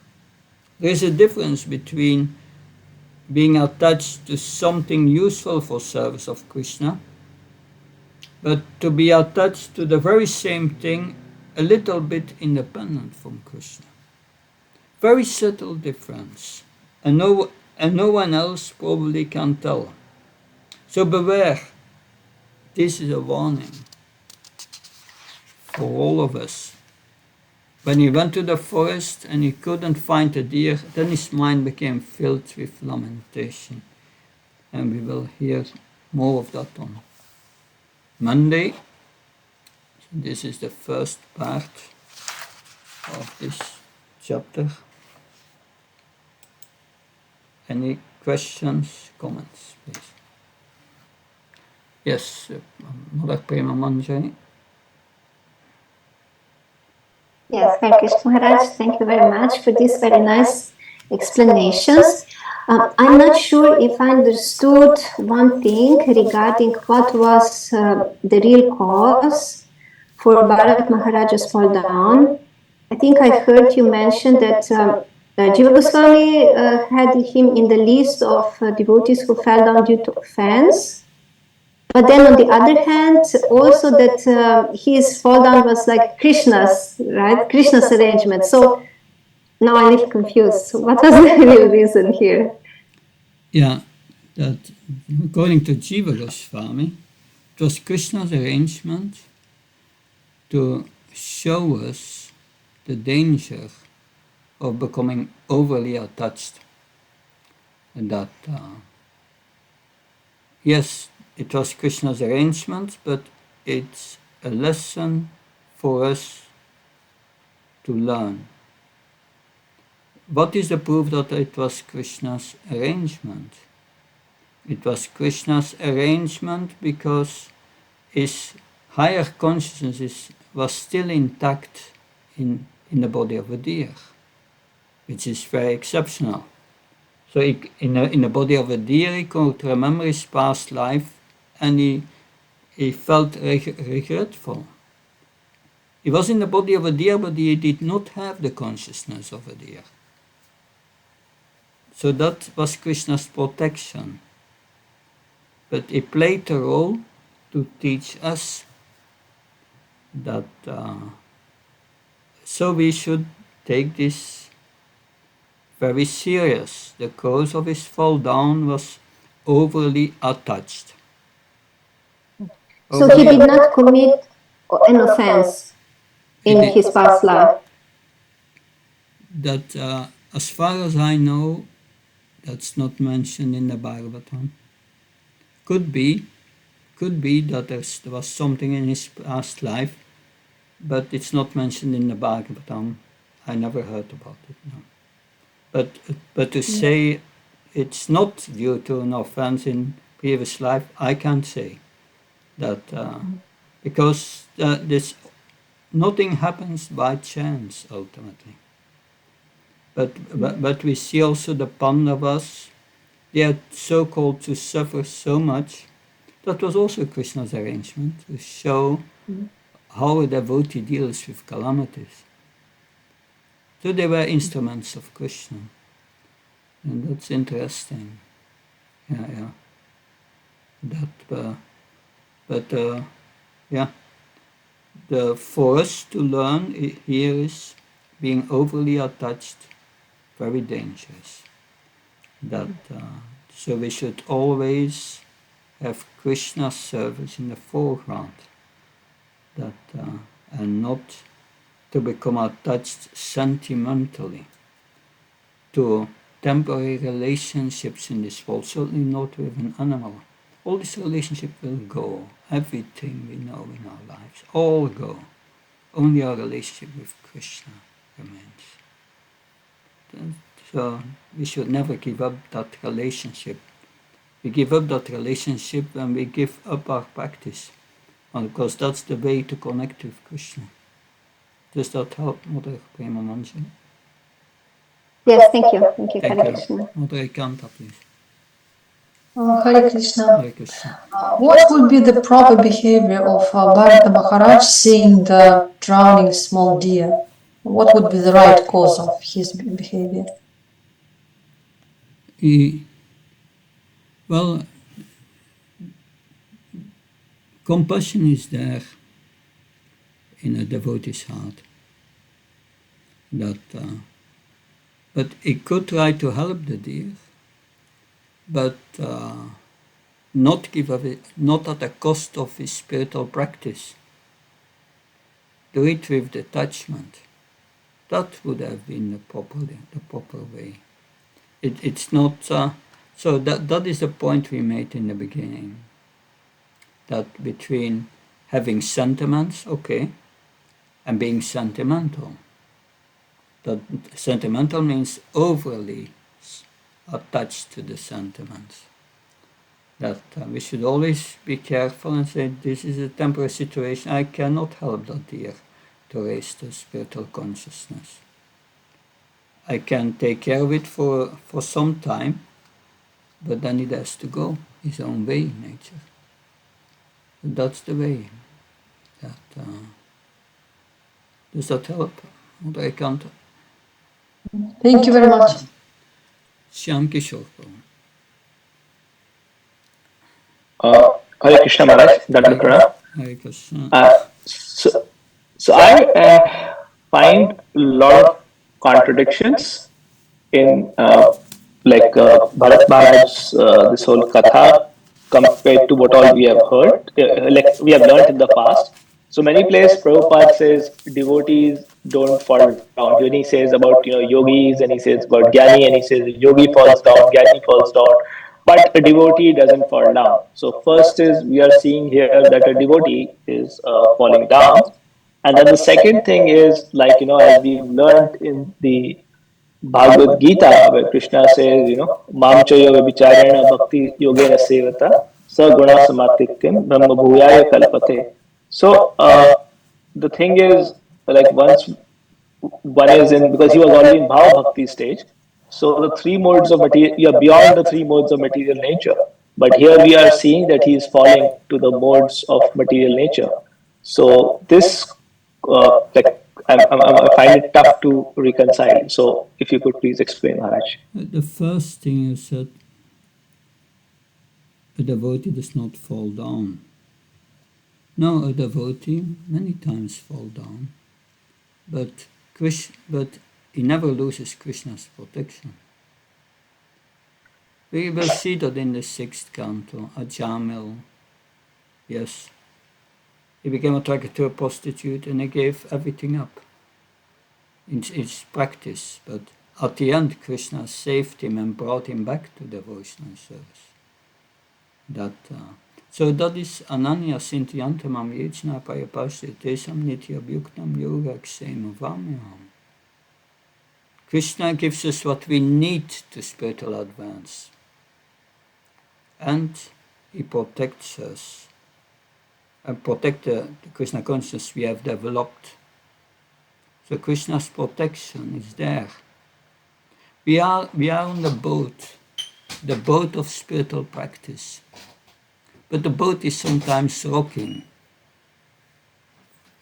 There is a difference between being attached to something useful for service of Krishna, but to be attached to the very same thing a little bit independent from Krishna. Very subtle difference, and no one else probably can tell. So beware, this is a warning for all of us. When he went to the forest and he couldn't find a deer, then his mind became filled with lamentation. And we will hear more of that on Monday. This is the first part of this chapter. Any questions, comments, please? Yes, Mother Prema Manjari. Yes, Hare Krishna Maharaj, thank you very much for these very nice explanations. I'm not sure if I understood one thing regarding what was the real cause for Bharat Maharaja's fall down. I think I heard you mention that Jiva Goswami had him in the list of devotees who fell down due to offense. But then on the other hand, also that his fall down was like Krishna's, right? Krishna's arrangement. So now I'm a little confused. So what was the real reason here? Yeah, that according to Jiva Goswami, it was Krishna's arrangement to show us the danger of becoming overly attached. And that, yes, it was Krishna's arrangement, but it's a lesson for us to learn. What is the proof that it was Krishna's arrangement? It was Krishna's arrangement because his higher consciousness was still intact in the body of a deer, which is very exceptional. So in the body of a deer, he could remember his past life, and he felt regretful. He was in the body of a deer, but he did not have the consciousness of a deer. So that was Krishna's protection. But he played a role to teach us that so we should take this very serious. The cause of his fall down was overly attached. So he did not commit an offense in his past life. That, as far as I know, that's not mentioned in the Bhagavatam. Could be that there was something in his past life, but it's not mentioned in the Bhagavatam. I never heard about it. No. But to say it's not due to an offense in previous life, I can't say that because this nothing happens by chance ultimately. But we see also the Pandavas. They are so called to suffer so much. That was also Krishna's arrangement to show how a devotee deals with calamities. So they were instruments of Krishna. And that's interesting. Yeah. For us to learn here is being overly attached, very dangerous. So we should always have Krishna's service in the foreground, and not to become attached sentimentally to temporary relationships in this world, certainly not with an animal. All these relationships will go, everything we know in our lives, all go. Only our relationship with Krishna remains. So we should never give up that relationship. We give up that relationship when we give up our practice, because that's the way to connect with Krishna. Does that help, Mother Prema Manji? Yes, thank you. Thank you, Hare Krishna. Mother Canto, please. Hare Krishna. Hare Krishna. What would be the proper behavior of Bharata Maharaj seeing the drowning small deer? What would be the right cause of his behavior? Well, compassion is there in a devotee's heart. But he could try to help the deer, but not at the cost of his spiritual practice. Do it with detachment. That would have been the proper way. It's not. So that is the point we made in the beginning. That between having sentiments, okay, and being sentimental. That sentimental means overly attached to the sentiments. That we should always be careful and say, this is a temporary situation. I cannot help that deer to raise the spiritual consciousness. I can take care of it for some time, but then it has to go his own way in nature. That's the way. Does that help? Mother Canto? Thank you very much. Shyam Kishore. Hare Krishna Maharaj, Dandaprana. Hare Krishna. So I find a lot of contradictions in Bharat Maharaj's this whole katha compared to what all we have heard, like we have learned in the past. So many places Prabhupada says devotees don't fall down. When he says about yogis, and he says about Gyani, and he says yogi falls down, Gyani falls down, but a devotee doesn't fall down. So first is we are seeing here that a devotee is falling down. And then the second thing is, like, as we've learned in the Bhagavad Gita, where Krishna says, Mam cha yoga vicharena bhakti yogena sevata sa guna samatityam brahma bhuyaya kalpate. So the thing is, like, once one is in, because he was already in bhava bhakti stage, so the three modes of material, you're beyond the three modes of material nature. But here we are seeing that he is falling to the modes of material nature. So this, like, I find it tough to reconcile. So if you could please explain, Maharaj. The first thing you said, a devotee does not fall down. No, a devotee many times fall down, but he never loses Krishna's protection. We will see that in the sixth canto, Ajamil, yes, he became attracted to a prostitute and he gave everything up in his practice, but at the end Krishna saved him and brought him back to devotional service. So that is Ananya Sintiyantamam Yechna Payapasya Tesam Nityabhyuktam Yoga Ksema Vamyam. Krishna gives us what we need to spiritual advance. And he protects us and protect the Krishna consciousness we have developed. So Krishna's protection is there. We are on the boat of spiritual practice. But the boat is sometimes rocking.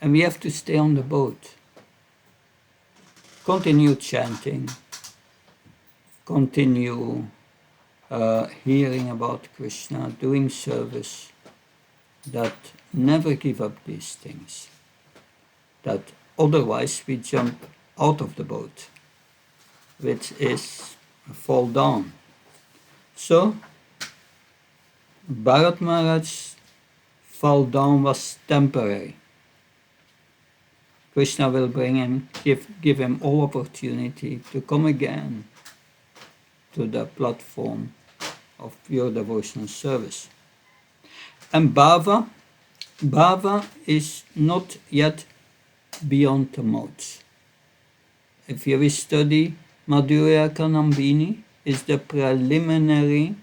And we have to stay on the boat. Continue chanting. Continue hearing about Krishna, doing service. That never give up these things. That otherwise we jump out of the boat, which is fall down. So, Bharat Maharaj's fall down was temporary. Krishna will bring him, give him all opportunity to come again to the platform of pure devotional service. And bhava is not yet beyond the modes. If you study Madhurya Kanambini, is the preliminary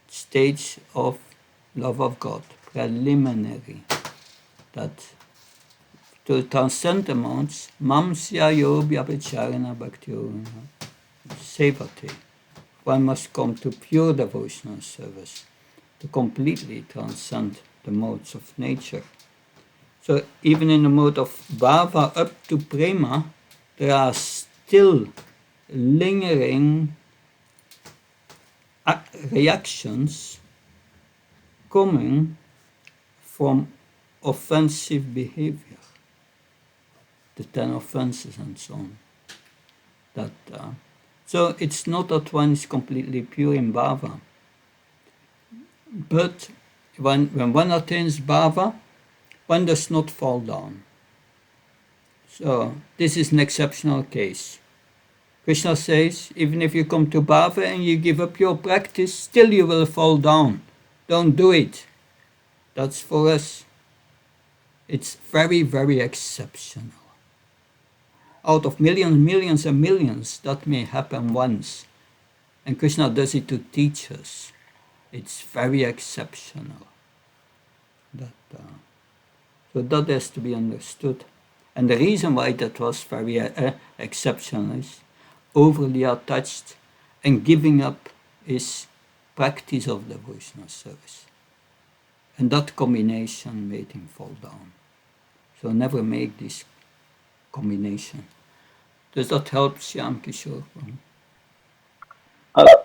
stage of love of God, preliminary. That to transcend the modes, mamsya yobhya vicharana bhakti sevate. One must come to pure devotional service to completely transcend the modes of nature. So even in the mode of bhava up to prema, there are still lingering reactions coming from offensive behavior, the 10 offenses and so on. So it's not that one is completely pure in bhava, but when one attains bhava, one does not fall down. So this is an exceptional case. Krishna says, even if you come to bhava and you give up your practice, still you will fall down. Don't do it. That's for us. It's very, very exceptional. Out of millions and millions, that may happen once. And Krishna does it to teach us. It's very exceptional. So that has to be understood. And the reason why that was very exceptional is overly attached and giving up his practice of devotional service. And that combination made him fall down. So never make this combination. Does that help, Shyam Kishore?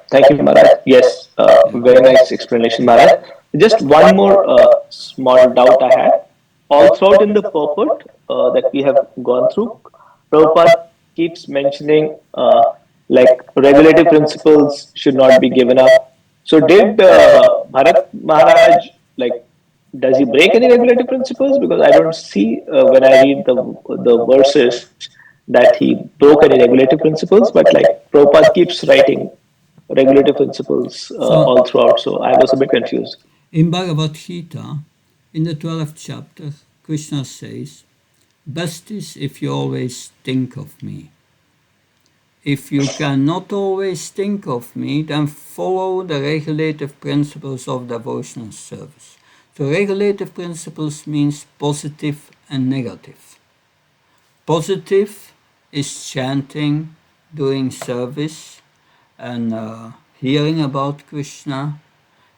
Thank you, Maharaj. Yes, very nice explanation, Maharaj. Just one more small doubt I had. All throughout in the purport that we have gone through, Prabhupada keeps mentioning like regulative principles should not be given up. So did Bharat Maharaj, like, does he break any regulative principles? Because I don't see when I read the verses that he broke any regulative principles, but like Prabhupada keeps writing regulative principles all throughout. So I was a bit confused. In Bhagavad Gita, in the 12th chapter, Krishna says, Best is if you always think of me. If you cannot always think of me, then follow the regulative principles of devotional service. So regulative principles means positive and negative. Positive is chanting, doing service, and hearing about Krishna.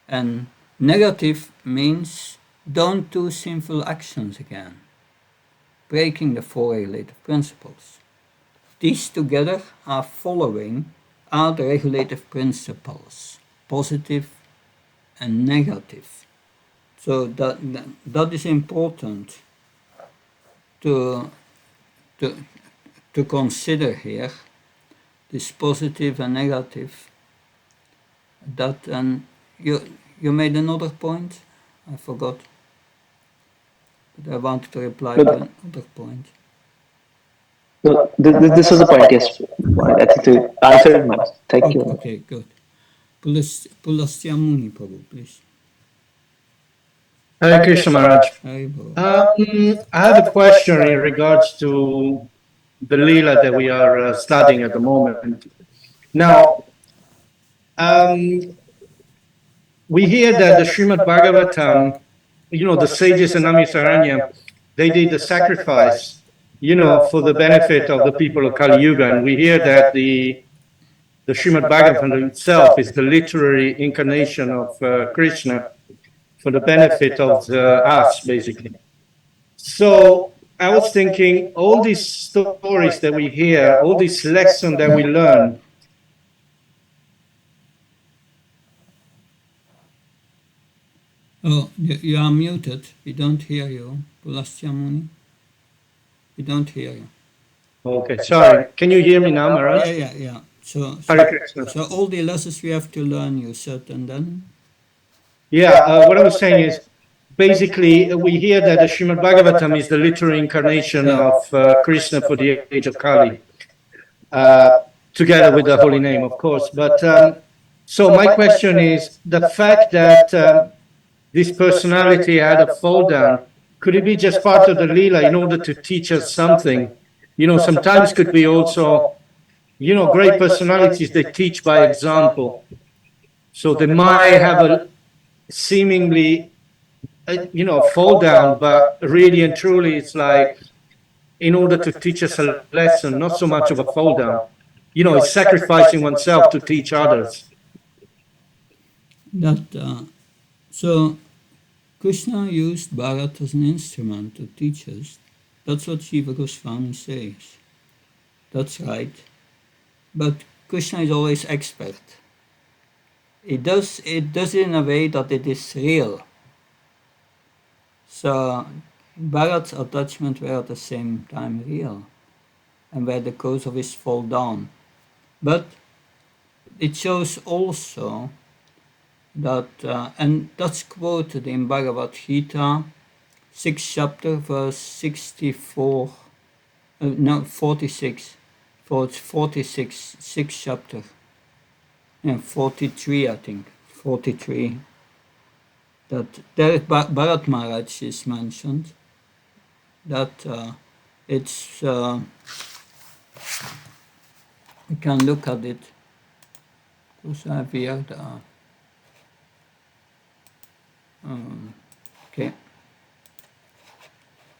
And negative means don't do sinful actions again, breaking the four regulative principles. These together are the regulative principles, positive and negative. So that is important to, to, to consider here, this positive and negative. That and you made another point, I forgot, but I wanted to reply to No, another point. no, this was a point, yes. Point. I think to answer it much. Thank you. Okay, good. Pulastyamuni Prabhu, please. Hare Krishna Maharaj. Haribol. I have a question in regards to the Leela that we are studying at the moment. Now, we hear that the Srimad Bhagavatam, the sages in Namisaranya, they did the sacrifice, for the benefit of the people of Kali Yuga. And we hear that the Srimad Bhagavatam itself is the literary incarnation of Krishna for the benefit of us, basically. So I was thinking, all these stories that we hear, all these lessons that we learn, Oh, you are muted. We don't hear you. Pulastyamuni. We don't hear you. okay, sorry. Can you hear me now, Maharaj? Yeah. So Hare Krishna. all the lessons we have to learn, you said, and then? Yeah, what I was saying is, basically, we hear that the Srimad Bhagavatam is the literary incarnation of Krishna for the age of Kali, together with the holy name, of course. But so my question is, the fact that this personality had a fall down, could it be just part of the Leela in order to teach us something? Sometimes could be also, great personalities, they teach by example. So they might have a seemingly, fall down, but really and truly it's like in order to teach us a lesson, not so much of a fall down. It's sacrificing oneself to teach others. So Krishna used Bharat as an instrument to teach us. That's what Shiva Goswami says. That's right. But Krishna is always expert. It does it in a way that it is real. So Bharat's attachment were at the same time real, and were the cause of his fall down. But it shows also that, and that's quoted in Bhagavad Gita, 6th chapter, verse 64, 46, for it's 46, 6th chapter, and 43, I think, 43, that there Bharat Maharaj is mentioned, that it's, we can look at it, because I have here the, okay.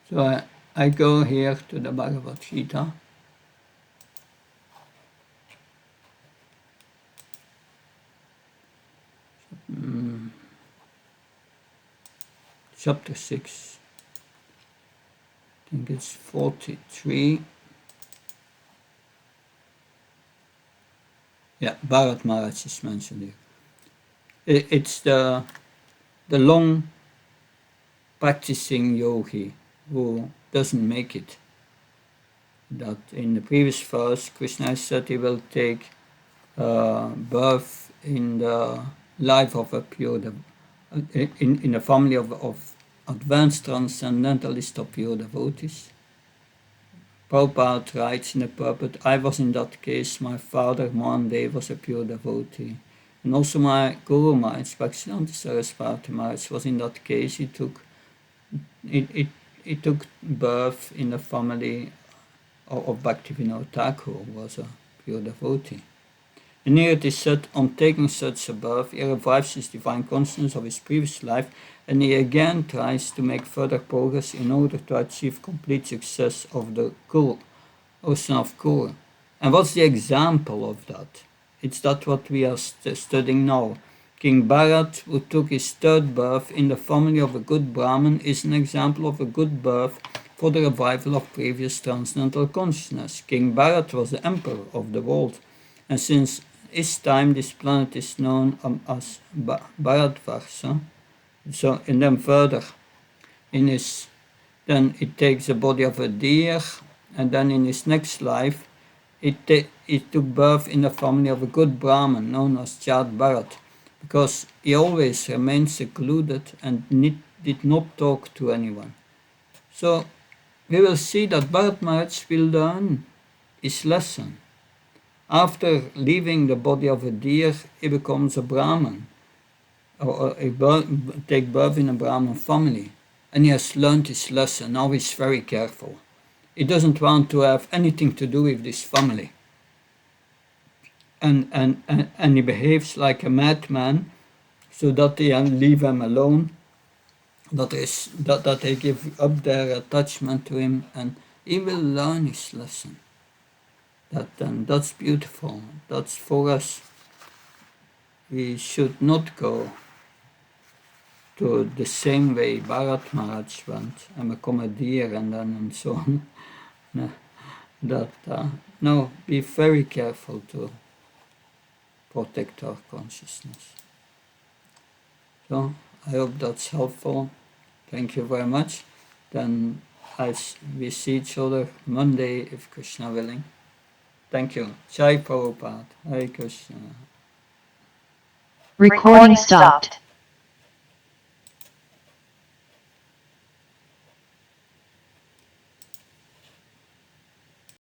So I go here to the Bhagavad Gita. Chapter 6. I think it's 43. Yeah, Bharat Maharaj is mentioned here. It's the long practicing yogi who doesn't make it. That in the previous verse, Krishna said he will take birth in the life of a pure, in a family of advanced transcendentalist or pure devotees. Prabhupada writes in the purport, I was in that case, my father Mahandev was a pure devotee. And also my Guru Maharaj, Bhaktivedanta Saraswati Maharaj, was in that case. He took, he took birth in the family of Bhaktivinoda Thakur, who was a pure devotee. And here it is said, on taking such a birth, he revives his divine consciousness of his previous life, and he again tries to make further progress in order to achieve complete success of the Kul, ocean of Kul. And what's the example of that? It's that what we are studying now. King Bharat, who took his third birth in the family of a good Brahmin, is an example of a good birth for the revival of previous transcendental consciousness. King Bharat was the emperor of the world, and since his time this planet is known as Bharatvarsha. So, and then further, then it takes the body of a deer, and then in his next life, it took birth in the family of a good Brahmin known as Jat Bharat, because he always remained secluded and did not talk to anyone. So we will see that Bharat Maharaj will learn his lesson. After leaving the body of a deer, he becomes a Brahmin, or take birth in a Brahmin family, and he has learned his lesson. Now he's very careful. He doesn't want to have anything to do with this family. And he behaves like a madman, so that they leave him alone, that they give up their attachment to him, and he will learn his lesson. That's beautiful. That's for us. We should not go to the same way Bharat Maharaj went and become a deer and so on. No, be very careful to protect our consciousness. So I hope that's helpful. Thank you very much. Then we see each other Monday, if Krishna willing. Thank you. Jai Prabhupada. Hare Krishna. Recording stopped.